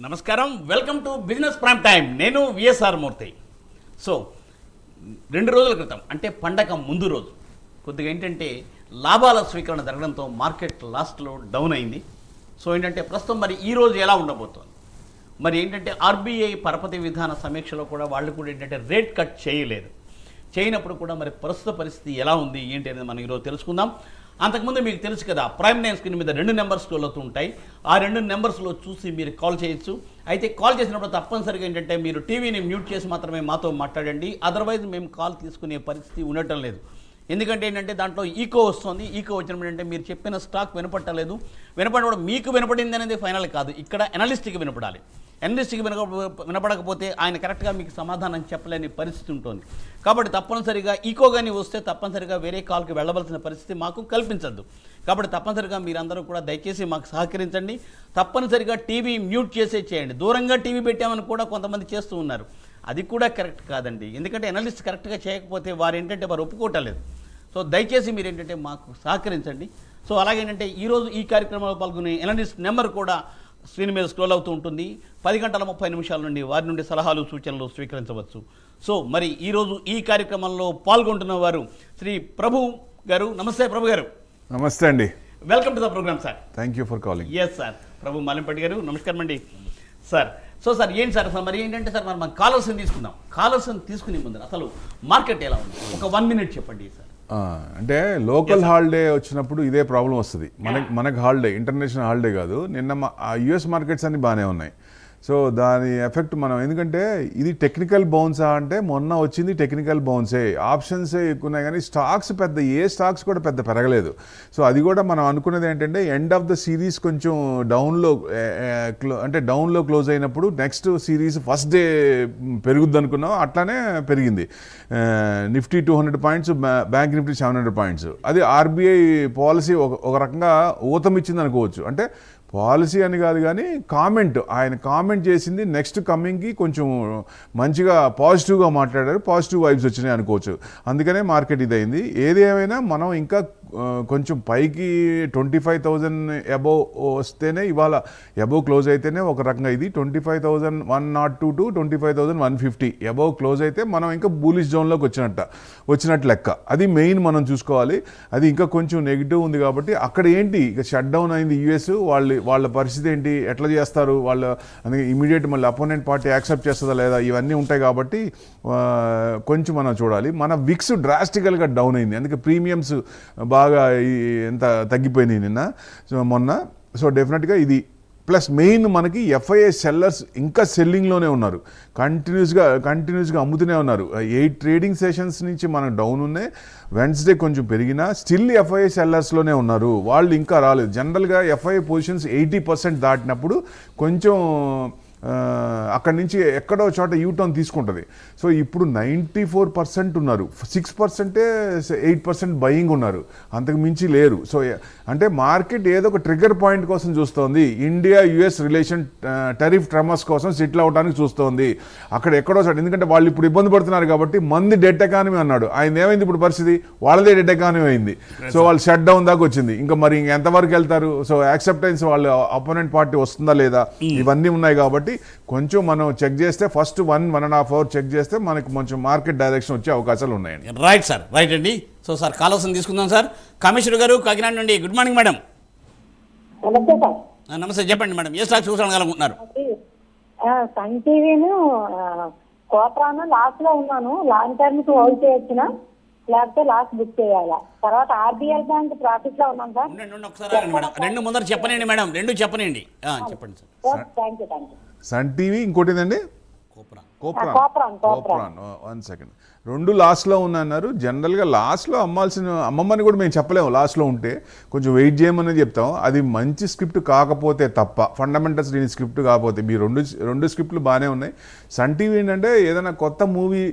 నమస్కారం, welcome to business prime time. నేను VSR మూర్తి. So 2 రోజుల క్రితం అంటే పండగ ముందు రోజు కొద్దిగా ఏంటంటే లాభాల స్వీకరణ జరగడంతో మార్కెట్ లాస్ట్లో డౌన్ అయింది. సో ఏంటంటే ప్రస్తుతం మరి ఈ రోజు ఎలా ఉండబోతోంది, మరి ఏంటంటే ఆర్బీఐ పరపతి విధాన సమీక్షలో కూడా వాళ్ళు కూడా ఏంటంటే రేట్ కట్ చేయనప్పుడు కూడా మరి ప్రస్తుత పరిస్థితి ఎలా ఉంది ఏంటి అనేది మనం ఈరోజు తెలుసుకుందాం. అంతకుముందు మీకు తెలుసు కదా, ప్రైమ్ నైన్ స్క్రీన్ మీద 2 నెంబర్స్ స్క్రోల్ అవుతూ ఉంటాయి. ఆ 2 నెంబర్స్లో చూసి మీరు కాల్ చేయొచ్చు. అయితే కాల్ చేసినప్పుడు తప్పనిసరిగా ఏంటంటే మీరు టీవీని మ్యూట్ చేసి మాత్రమే మాతో మాట్లాడండి. అదర్వైజ్ మేము కాల్ తీసుకునే పరిస్థితి ఉండటం లేదు. ఎందుకంటే ఏంటంటే దాంట్లో ఈకో వస్తుంది. ఈకో వచ్చినప్పుడు ఏంటంటే మీరు చెప్పిన స్టాక్ వినపట్టలేదు. వినపడడం మీకు వినపడింది అనేది ఫైనల్ కాదు, ఇక్కడ ఎనలిస్ట్కి వినపడాలి. ఎనలిస్ట్కి వినపడకపోతే ఆయన కరెక్ట్గా మీకు సమాధానం చెప్పలేని పరిస్థితి ఉంటుంది. కాబట్టి తప్పనిసరిగా ఈకో కానీ వస్తే తప్పనిసరిగా వేరే కాల్కి వెళ్ళవలసిన పరిస్థితి మాకు కల్పించద్దు. కాబట్టి తప్పనిసరిగా మీరందరూ కూడా దయచేసి మాకు సహకరించండి. తప్పనిసరిగా టీవీ మ్యూట్ చేయండి. దూరంగా టీవీ పెట్టామని కూడా కొంతమంది చేస్తూ ఉన్నారు. అది కూడా కరెక్ట్ కాదండి. ఎందుకంటే ఎనలిస్ట్ కరెక్ట్గా చేయకపోతే వారు ఏంటంటే వారు ఒప్పుకోవట్లేదు. సో దయచేసి మీరు ఏంటంటే మాకు సహకరించండి. సో అలాగేంటంటే ఈరోజు ఈ కార్యక్రమంలో పాల్గొనే ఎనలిస్ట్ నెంబర్ కూడా స్క్రీన్ మీద స్క్రోల్ అవుతూ ఉంటుంది. 10:30 నుండి వారి నుండి సలహాలు సూచనలు స్వీకరించవచ్చు. సో మరి ఈరోజు ఈ కార్యక్రమంలో పాల్గొంటున్న వారు శ్రీ ప్రభు గారు. నమస్తే ప్రభు గారు. నమస్తే అండి. Welcome to the program sir. Thank you for calling. Yes sir, Prabhu Malimpatti గారు నమస్కారం అండి సార్. సో సార్ ఏంటి సార్ మరి ఏంటంటే సార్ మనం కాలర్స్ని తీసుకుందాం. కాలర్స్ని తీసుకునే ముందు అసలు మార్కెట్ ఎలా ఉంది ఒక 1 minute చెప్పండి సార్. అంటే లోకల్ హాలిడే వచ్చినప్పుడు ఇదే ప్రాబ్లం వస్తుంది. మనకు హాలిడే, ఇంటర్నేషనల్ హాలిడే కాదు. నిన్న యుఎస్ మార్కెట్స్ అన్ని బాగానే ఉన్నాయి. సో దాని ఎఫెక్ట్ మనం, ఎందుకంటే ఇది టెక్నికల్ బౌన్సా అంటే మొన్న వచ్చింది టెక్నికల్ బౌన్సే, ఆప్షన్సే ఎక్కువ ఉన్నాయి కానీ స్టాక్స్ ఏ స్టాక్స్ కూడా పెద్ద పెరగలేదు. సో అది కూడా మనం అనుకున్నది ఏంటంటే ఎండ్ ఆఫ్ ద సిరీస్ కొంచెం డౌన్లో క్లోజ్ అయినప్పుడు నెక్స్ట్ సిరీస్ ఫస్ట్ డే పెరుగుద్ది అనుకున్నాం, అట్లానే పెరిగింది. Nifty 200 points, bank Nifty 700 points. అది ఆర్బీఐ పాలసీ ఒక రకంగా ఊతం ఇచ్చింది అనుకోవచ్చు. అంటే పాలసీ అని కాదు కానీ ఆయన కామెంట్ చేసింది నెక్స్ట్ కమింగ్కి కొంచెం మంచిగా పాజిటివ్గా మాట్లాడారు, పాజిటివ్ వైబ్స్ వచ్చినాయి అనుకోవచ్చు. అందుకనే మార్కెట్ ఇదైంది. ఏది ఏమైనా మనం ఇంకా కొంచెం పైకి 25,000 అబోవ్ వస్తేనే, ఇవాళ అబోవ్ క్లోజ్ అయితేనే ఒక రకంగా ఇది 25,102 to 25,150 అబోవ్ క్లోజ్ అయితే మనం ఇంకా బూలిష్ జోన్లోకి వచ్చినట్టు లెక్క. అది మెయిన్ మనం చూసుకోవాలి. అది ఇంకా కొంచెం నెగిటివ్ ఉంది కాబట్టి అక్కడ ఏంటి ఇక షట్ డౌన్ అయింది యుఎస్. వాళ్ళ పరిస్థితి ఏంటి, ఎట్లా చేస్తారు వాళ్ళు, అందుకే ఇమీడియట్ మళ్ళీ అపోనెంట్ పార్టీ యాక్సెప్ట్ చేస్తుందా లేదా, ఇవన్నీ ఉంటాయి కాబట్టి కొంచెం మనం చూడాలి. మన విక్స్ డ్రాస్టికల్గా డౌన్ అయింది. అందుకే ప్రీమియమ్స్ బాగా ఎంత తగ్గిపోయినాయి మొన్న. సో డెఫినెట్గా ఇది ప్లస్ మెయిన్ మనకి ఎఫ్ఐఐ సెల్లర్స్ ఇంకా సెల్లింగ్లోనే ఉన్నారు, కంటిన్యూస్గా అమ్ముతూనే ఉన్నారు. 8 ట్రేడింగ్ సెషన్స్ నుంచి మనం డౌన్ ఉన్నాయి. వెన్స్డే కొంచెం పెరిగినా స్టిల్ ఎఫ్ఐఐ సెల్లర్స్లోనే ఉన్నారు, వాళ్ళు ఇంకా రాలేదు. జనరల్గా ఎఫ్ఐఐ పొజిషన్స్ 80% దాటినప్పుడు కొంచెం అక్కడి నుంచి ఎక్కడో చోట యూటర్న్ తీసుకుంటుంది. సో ఇప్పుడు 94% ఉన్నారు, 6% 8% బయింగ్ ఉన్నారు, అంతకు మించి లేరు. సో అంటే మార్కెట్ ఏదో ఒక ట్రిగ్గర్ పాయింట్ కోసం చూస్తోంది. India US relation tariff tremors కోసం సెటిల్ అవడానికి చూస్తోంది అక్కడ ఎక్కడో చోట. ఎందుకంటే వాళ్ళు ఇప్పుడు ఇబ్బంది పడుతున్నారు కాబట్టి. మంది డెట్ ఎకానమీ అన్నాడు ఆయన, ఏమైంది ఇప్పుడు పరిస్థితి, వాళ్ళదే డెట్ ఎకానమీ అయింది. సో వాళ్ళు షట్ డౌన్ దాకా వచ్చింది. ఇంకా మరి ఎంతవరకు వెళ్తారు. సో యాక్సెప్టెన్స్ వాళ్ళ అపోనెంట్ పార్టీ వస్తుందా లేదా, ఇవన్నీ ఉన్నాయి కాబట్టి కొంచెం మనం చెక్ చేస్తే ఫస్ట్ 1.5 hours చెక్ చేస్తే మనకి కొంచెం మార్కెట్ డైరెక్షన్ వచ్చే అవకాశాలు ఉన్నాయండి. రైట్ సార్, రైట్ అండి. సో సార్ కాలర్స్ తీసుకుందాం సార్. కమిషనర్ గారు కాకినాడ నుండి, గుడ్ మార్నింగ్ మేడం. నమస్తే సార్. నమస్తే, చెప్పండి మేడం, ఏ స్టాక్ చూసాలనుకుంటున్నారు? సన్ టీవీను కోపరాను లాస్ట్ లో ఉన్నాను, లాంగ్ టర్మ్ కి హోల్డ్ చేయొచ్చునా లేకపోతే లాస్ట్ బుక్ చేయాలా? తర్వాత ఆర్బీఎల్ బ్యాంక్ ప్రాఫిట్ లో ఉన్నాం సార్. ఒకసారి మేడం 2 ముందర చెప్పనండి మేడం, 2 చెప్పనండి. చెప్పండి sir. Thank you. Sun TV ఇంకోటి ఏంటండి, కోప్రాన్. 1 second. 2 లాస్ట్లో ఉన్నాయన్నారు. జనరల్గా లాస్ట్లో అమ్మమ్మని కూడా మేము చెప్పలేము. లాస్ట్లో ఉంటే కొంచెం వెయిట్ చేయమని చెప్తాం. అది మంచి స్క్రిప్ట్ కాకపోతే తప్ప, ఫండమెంటల్స్ లేని స్క్రిప్ట్ కాకపోతే. మీ రెండు స్క్రిప్ట్లు బాగానే ఉన్నాయి. సన్ టీవీ ఏంటంటే ఏదైనా కొత్త మూవీ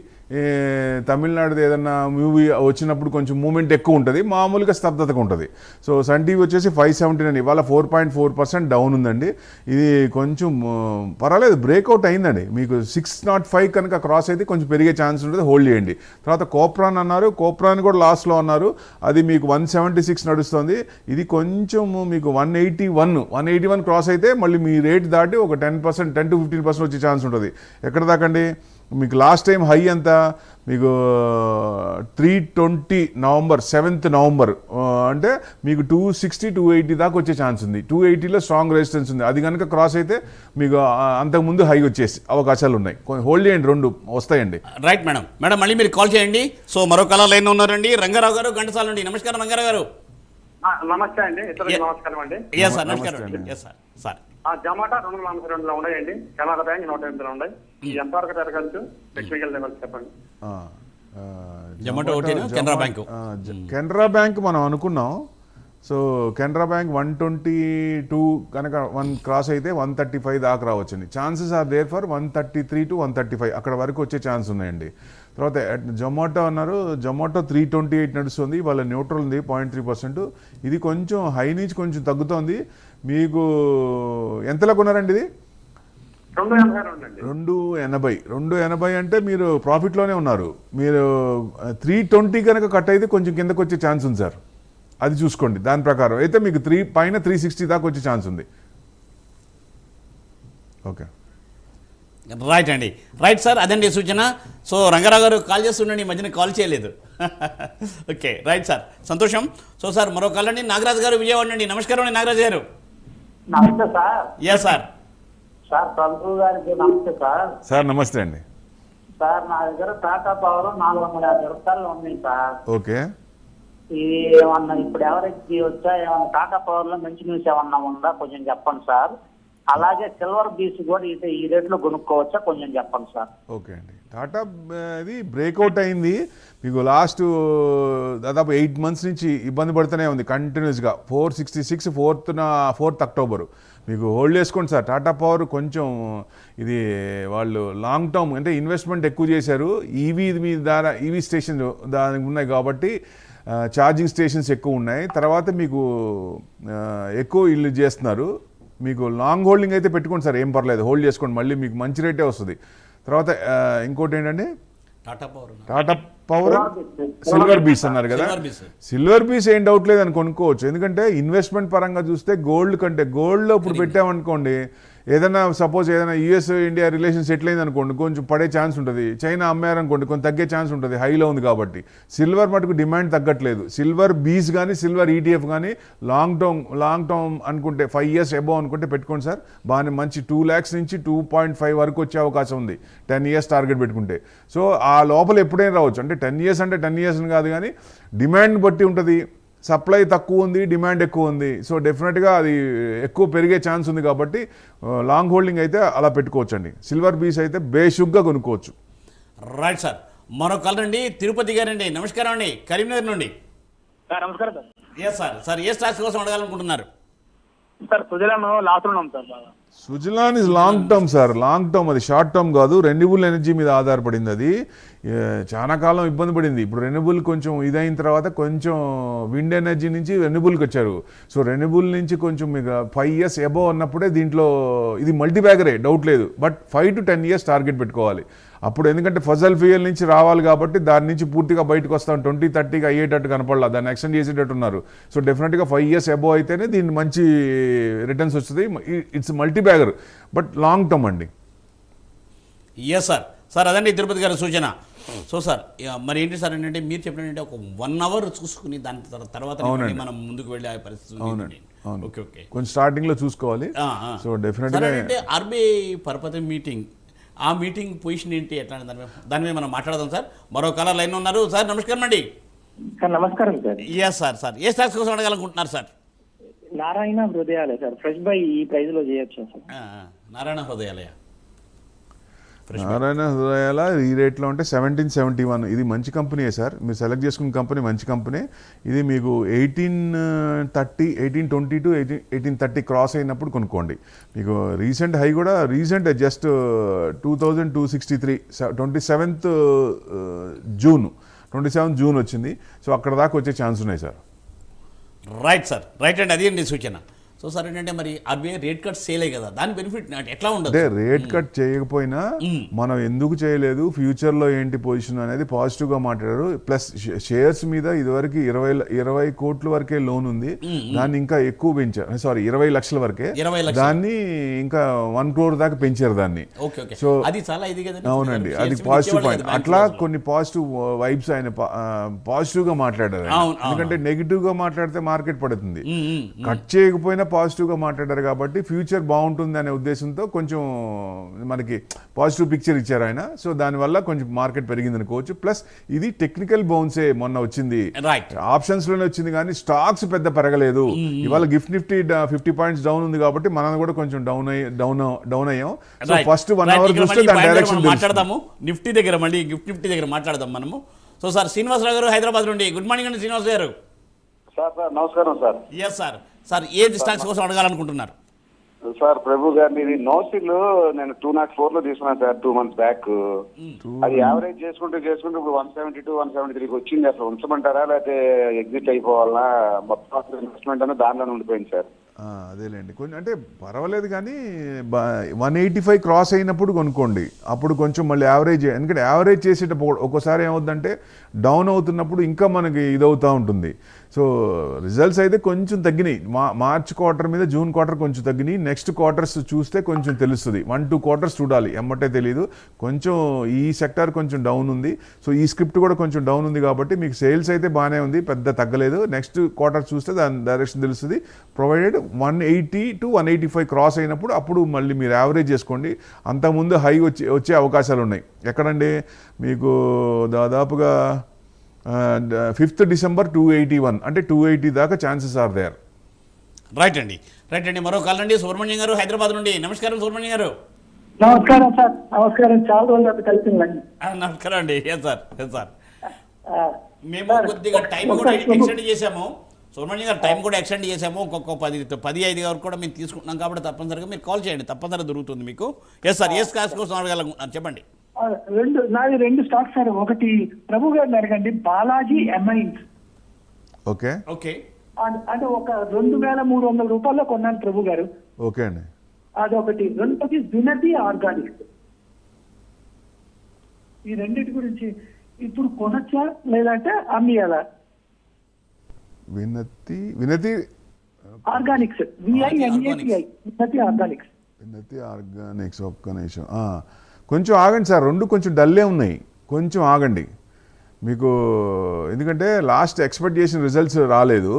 తమిళనాడు ఏదన్నా మూవీ వచ్చినప్పుడు కొంచెం మూమెంట్ ఎక్కువ ఉంటుంది, మామూలుగా స్తబ్దతగా ఉంటుంది. సో సన్ టీవీ వచ్చేసి 579 ఇవాళ 4.4% డౌన్ ఉందండి. ఇది కొంచెం పర్వాలేదు, బ్రేక్అవుట్ అయిందండి. మీకు 605 కనుక క్రాస్ అయితే కొంచెం పెరిగే ఛాన్స్ ఉంటుంది, హోల్డ్ చేయండి. తర్వాత కోప్రాన్ అన్నారు, కోప్రాన్ కూడా లాస్ట్లో అన్నారు, అది మీకు 176 నడుస్తుంది. ఇది కొంచెం మీకు 181 క్రాస్ అయితే మళ్ళీ మీ రేట్ దాటి ఒక 10% 10 to 15% వచ్చే ఛాన్స్ ఉంటుంది. ఎక్కడ దాకండి మీకు లాస్ట్ టైం హై ఎంత మీకు 320 నవంబర్ 7th నవంబర్ అంటే మీకు 260 280 దాకా వచ్చే ఛాన్స్ ఉంది. 280లో స్ట్రాంగ్ రెసిస్టెన్స్ ఉంది, అది కనుక క్రాస్ అయితే మీకు అంతకుముందు హై వచ్చేసి అవకాశాలు ఉన్నాయి. హోల్డ్ చేయండి, రెండు వస్తాయండి. Right madam. మేడం మళ్ళీ మీరు కాల్ చేయండి. సో మరో కళ లైన్ ఉన్నారండి, రంగారావు గారు ఘంటసాల నుండి. నమస్కారం రంగారావు గారు. నమస్తే అండి, ఇతరులకు నమస్కారం అండి. ఎస్ సార్, నమస్కారం అండి. Yes sir. సార్ జమాటా 242లో ఉన్నాయండి, కెనరా బ్యాంక్ 108లో ఉన్నాయి. ఎంతవరకు పెరగచ్చు? టెక్నికల్ లెవెల్ చెప్పండి. జొమాటో ఒకటి, కెనరా బ్యాంక్. కెనరా బ్యాంక్ మనం అనుకున్నాం. సో కెనరా బ్యాంక్ 122 కనుక 1 క్రాస్ అయితే 135 దాకా రావచ్చండి. Chances are there for 133 to 135 అక్కడ వరకు వచ్చే ఛాన్స్ ఉన్నాయండి. తర్వాత జొమాటో అన్నారు, జొమాటో 328 నడుస్తుంది, వాళ్ళ న్యూట్రల్ ఉంది 0.3%. ఇది కొంచెం హై నుంచి కొంచెం తగ్గుతోంది. మీకు ఎంతలో కొన్నారండి ఇది? 280 అంటే మీరు ప్రాఫిట్లోనే ఉన్నారు. మీరు 320 కనుక కట్ అయితే కొంచెం కిందకు వచ్చే ఛాన్స్ ఉంది సార్, అది చూసుకోండి. దాని ప్రకారం అయితే మీకు 360 దాకా వచ్చే ఛాన్స్ ఉంది. ఓకే రైట్ అండి. రైట్ సార్, అదండి సూచన. సో రంగారావు గారు కాల్ చేస్తుండండి, ఈ మధ్యన కాల్ చేయలేదు. ఓకే రైట్ సార్, సంతోషం. సో సార్ మరో కాల్ అండి, నాగరాజు గారు విజయవాడ నుండి. నమస్కారం అండి నాగరాజు గారు. నమస్తే sir. Yes sir. Sir Prabhu గారికి నమస్తే సార్. సార్ నమస్తే అండి. సార్ నా దగ్గర టాటా పవర్ 450 రూపాయలు ఉన్నాయి సార్. ఓకే, ఇది ఏమన్నా ఇప్పుడు ఎవరికి వచ్చా, ఏమన్నా టాటా పవర్ లో మంచి న్యూస్ ఏమన్నా ఉందా కొంచెం చెప్పండి సార్. అలాగే సిల్వర్ బీస్ కూడా ఈ రేట్లో కొనుక్కోవచ్చా కొంచెం చెప్పండి సార్. ఓకే అండి. టాటా ఇది బ్రేక్అవుట్ అయింది, మీకు లాస్ట్ దాదాపు 8 months నుంచి ఇబ్బంది పడుతూనే ఉంది కంటిన్యూస్గా. 466 4th అక్టోబర్ మీకు హోల్డ్ చేసుకోండి సార్. టాటా పవర్ కొంచెం ఇది వాళ్ళు లాంగ్ టర్మ్ అంటే ఇన్వెస్ట్మెంట్ ఎక్కువ చేశారు, ఈవీ ద్వారా ఈవీ స్టేషన్ దానికి ఉన్నాయి కాబట్టి ఛార్జింగ్ స్టేషన్స్ ఎక్కువ ఉన్నాయి. తర్వాత మీకు ఎక్కువ ఇల్లు చేస్తున్నారు. మీకు లాంగ్ హోల్డింగ్ అయితే పెట్టుకోండి సార్, ఏం పర్లేదు, హోల్డ్ చేసుకోండి, మళ్ళీ మీకు మంచి రేటే వస్తుంది. తర్వాత ఇంకోటి ఏంటంటే టాటా పవర్ సిల్వర్ బీస్ అన్నారు కదా, సిల్వర్ బీస్ ఏం డౌట్ లేదని కొనుక్కోవచ్చు. ఎందుకంటే ఇన్వెస్ట్మెంట్ పరంగా చూస్తే గోల్డ్ కంటే గోల్డ్లో ఇప్పుడు పెట్టామనుకోండి, ఏదైనా సపోజ్ ఏదైనా యూఎస్ ఇండియా రిలేషన్ సెటిల్ అయింది అనుకోండి, కొంచెం పడే ఛాన్స్ ఉంటుంది. చైనా అమ్మారనుకోండి, కొంచెం తగ్గే ఛాన్స్ ఉంటుంది, హైలో ఉంది కాబట్టి. సిల్వర్ మటుకు డిమాండ్ తగ్గట్లేదు. సిల్వర్ బీస్ కానీ సిల్వర్ ఈటీఎఫ్ కానీ లాంగ్ టర్మ్ అనుకుంటే 5 years అబోవ్ అనుకుంటే పెట్టుకోండి సార్. బాగానే మంచి 2 lakhs నుంచి 2.5 వరకు వచ్చే అవకాశం ఉంది 10 years టార్గెట్ పెట్టుకుంటే. సో ఆ లోపల ఎప్పుడైనా రావచ్చు. అంటే 10 years అంటే 10 years అని కాదు, కానీ డిమాండ్ బట్టి ఉంటుంది. సప్లై తక్కువ ఉంది, డిమాండ్ ఎక్కువ ఉంది. సో డెఫినెట్గా అది ఎక్కువ పెరిగే ఛాన్స్ ఉంది కాబట్టి లాంగ్ హోల్డింగ్ అయితే అలా పెట్టుకోవచ్చు అండి. సిల్వర్ బీస్ అయితే బేషుగ్గా కొనుక్కోవచ్చు. Right sir. మరో కాల్ అండి, తిరుపతి గారండి. నమస్కారం అండి, కరీంనగర్ నుండి. నమస్కారం సార్. Yes sir. సార్ ఏ స్టాక్స్ కోసం అడగాలనుకుంటున్నారు? సార్ సుజలాన్ లాస్ ఉన్నాం sir. Suzlon is long term sir, long term, అది షార్ట్ టర్మ్ కాదు. రెన్యూబుల్ ఎనర్జీ మీద ఆధారపడింది, అది చాలా కాలం ఇబ్బంది పడింది. ఇప్పుడు రెన్యూబుల్ కొంచెం ఇదైన తర్వాత కొంచెం విండ్ ఎనర్జీ నుంచి రెన్యూబుల్కి వచ్చారు. సో రెన్యూబుల్ నుంచి కొంచెం మీకు 5 years అబోవ్ అన్నప్పుడే దీంట్లో ఇది మల్టీ బ్యాగరే, డౌట్ లేదు. బట్ 5 to 10 years టార్గెట్ పెట్టుకోవాలి అప్పుడు. ఎందుకంటే ఫజల్ ఫ్యూయల్ నుంచి రావాలి కాబట్టి దాని నుంచి పూర్తిగా బయటకు వస్తాం. 2030కి అయ్యేటట్టు కనపడలా, దాన్ని ఎక్స్టెండ్ చేసేటట్టు ఉన్నారు. సో డెఫినెట్గా 5 years అబోవ్ అయితేనే దీన్ని మంచి రిటర్న్స్ వస్తుంది. It's multibagger but long term అండి. Yes sir. సార్ అదండి తిరుపతి గారి సూచన. సో సార్ మరి ఏంటి సార్ ఏంటంటే మీరు చెప్పినట్టే ఒక 1 hour చూసుకుని దాని తర్వాత మనం ముందుకు వెళ్ళే పరిస్థితి. ఓకే ఓకే, కొంచెం స్టార్టింగ్లో చూసుకోవాలి. సో డెఫినెట్గా అంటే ఆర్బీఐ పరపతి మీటింగ్, ఆ మీటింగ్ పొజిషన్ ఏంటి, ఎట్లా దాని మీద మనం మాట్లాడదాం సార్. మరో కాలర్ లైన్ ఉన్నారు. సార్ నమస్కారం అండి. సార్ నమస్కారం సార్. Yes sir. సార్ ఏ స్టాక్స్ కోసం అడగాలనుకుంటున్నారు sir? Narayana Hrudayalaya sir, fresh buy ఈ ప్రైస్ లో చేయొచ్చు సార్. నారాయణ హృదయాలయ. నారాయణ హృదయాల ఈ రేట్లో అంటే 1771. ఇది మంచి కంపెనీయే సార్, మీరు సెలెక్ట్ చేసుకున్న కంపెనీ మంచి కంపెనీ. ఇది మీకు 1820 టు 1830 క్రాస్ అయినప్పుడు కొనుక్కోండి. మీకు రీసెంట్ హై కూడా రీసెంట్ జస్ట్ 2263 27th జూన్ వచ్చింది. సో అక్కడ దాకా వచ్చే ఛాన్స్ ఉన్నాయి సార్. రైట్ సార్, రైట్ అండి, అది అండి సూచన. సో సార్ ఏంటంటే మరి ఆర్బీఐ రేట్ కట్ చేయలే కదా, దాని బెనిఫిట్ ఎట్లా ఉండదు? అంటే రేట్ కట్ చేయకపోయినా మనం ఎందుకు చేయలేదు, ఫ్యూచర్లో ఏంటి పొజిషన్ అనేది పాజిటివ్గా మాట్లాడారు. ప్లస్ షేర్స్ మీద ఇదివరకు 20 కోట్ల వరకే లోన్ ఉంది, దాన్ని ఇంకా ఎక్కువ పెంచారు. సారీ 20 లక్షల వరకే, 20 లక్షలు. దాన్ని ఇంకా 1 crore దాకా పెంచారు దాన్ని. సో అది చాలా ఇది కదండి. అవునండి, అది పాజిటివ్ పాయింట్. అట్లా కొన్ని పాజిటివ్ వైబ్స్ ఆయన పాజిటివ్గా మాట్లాడారు. ఎందుకంటే నెగిటివ్గా మాట్లాడితే మార్కెట్ పడుతుంది. కట్ చేయకపోయినా పాజిటివ్గా మాట్లాడారు కాబట్టి ఫ్యూచర్ బాగుంటుంది అనే ఉద్దేశంతో కొంచెం మనకి పాజిటివ్ పిక్చర్ ఇచ్చారు ఆయన. సో దానివల్ల కొంచెం మార్కెట్ పెరిగింది అనుకోవచ్చు. ప్లస్ ఇది టెక్నికల్ బౌన్సే మొన్న వచ్చింది, ఆప్షన్స్ లోనే వచ్చింది కానీ స్టాక్స్ పెద్ద పెరగలేదు. ఇవాళ గిఫ్ట్ నిఫ్టీ 50 పాయింట్స్ డౌన్ ఉంది కాబట్టి మనం కూడా కొంచెం డౌన్ అయ్యాం. సో ఫస్ట్ 1 అవర్ చూస్తే దాని డైరెక్షన్ మాట్లాడదాము. గిఫ్ట్ నిఫ్టీ దగ్గర మాట్లాడదాం మనము. సో సార్ శ్రీనివాసరావు గారు హైదరాబాద్ నుండి, గుడ్ మార్నింగ్ అండి శ్రీనివాస్ గారు. సార్ నమస్కారం సార్. Yes sir. సార్ ఏ స్టాక్స్ కోసం అడగాలనుకుంటున్నారు? సార్ ప్రభు గారిని ఇది నోసిల్ నేను 204 లో తీసుకున్నాను సార్ 2 months బ్యాక్. అది యావరేజ్ చేసుకుంటూ ఇప్పుడు 172 173 వచ్చింది. అసలు ఉంచమంటారా లేకపోతే ఎగ్జిట్ అయిపోవాలా? మొత్తం ఇన్వెస్ట్మెంట్ అనేది దానిలోనే ఉండిపోయింది సార్. అదేలేండి, కొంచెం అంటే పర్వాలేదు కానీ 185 క్రాస్ అయినప్పుడు కొనుక్కోండి. అప్పుడు కొంచెం మళ్ళీ యావరేజ్, ఎందుకంటే యావరేజ్ చేసేటప్పుడు ఒక్కోసారి ఏమవుతుందంటే డౌన్ అవుతున్నప్పుడు ఇంకా మనకి ఇదవుతూ ఉంటుంది. సో రిజల్ట్స్ అయితే కొంచెం తగ్గినాయి. మార్చ్ క్వార్టర్ మీద జూన్ క్వార్టర్ కొంచెం తగ్గినాయి. నెక్స్ట్ క్వార్టర్స్ చూస్తే కొంచెం తెలుస్తుంది. 1-2 quarters చూడాలి, ఎమ్మటే తెలియదు. కొంచెం ఈ సెక్టార్ కొంచెం డౌన్ ఉంది. సో ఈ స్క్రిప్ట్ కూడా కొంచెం డౌన్ ఉంది కాబట్టి మీకు సేల్స్ అయితే బాగానే ఉంది, పెద్ద తగ్గలేదు. నెక్స్ట్ క్వార్టర్ చూస్తే దాని డైరెక్షన్ తెలుస్తుంది. ప్రొవైడెడ్ 180 to 185 క్రాస్ అయినప్పుడు అప్పుడు మళ్ళీ మీరు యావరేజ్ చేసుకోండి. అంతకుముందు హై వచ్చే అవకాశాలు ఉన్నాయి. ఎక్కడండి మీకు దాదాపుగా 5th December 281, అంటే 280 దాకా ఛాన్సెస్ ఆర్ దేర్. రైట్ అండి. మరో కాల్ అండి సుబ్రహ్మణ్యం గారు హైదరాబాద్ నుండి. నమస్కారం సుబ్రహ్మణ్యం గారు. నమస్కారం సార్. నమస్కారం, చాలా రోజులు కలిసిందండి. నమస్కారం అండి. సార్ మేము కొద్దిగా టైం కూడా ఎక్స్టెండ్ చేసాము. సుబ్రహ్మణ్యం గారు టైం కూడా ఎక్స్టెండ్ చేసాము. ఒక్కొక్క 10-5 వరకు కూడా మేము తీసుకుంటున్నాం కాబట్టి తప్పనిసరిగా మీరు కాల్ చేయండి, తప్పనిసరిగా దొరుకుతుంది మీకు. ఎస్ సార్, ఏ స్టాక్స్ కోసం అడగాలనుకుంటున్నారు చెప్పండి. నాది 2 స్టాక్స్ సార్. ఒకటి ప్రభు గారిని అడగండి, బాలాజీ ఎంఐన్స్. ఓకే, అంటే ఒక 2300 రూపాయల్లో కొన్నాను ప్రభు గారు. ఓకే అండి. అదొకటి. రెండోది వినతి ఆర్గానిక్స్. ఈ రెండింటి గురించి ఇప్పుడు కొనొచ్చా లేదంటే అమ్మియాలా? వినతి ఆర్గానిక్స్, VINATI, వినతి ఆర్గానిక్స్. ఒక్క నిమిషం, కొంచెం ఆగండి సార్. రెండు కొంచెం డల్లే ఉన్నాయి, కొంచెం ఆగండి మీకు. ఎందుకంటే లాస్ట్ ఎక్స్పెక్ట్ చేసిన రిజల్ట్స్ రాలేదు.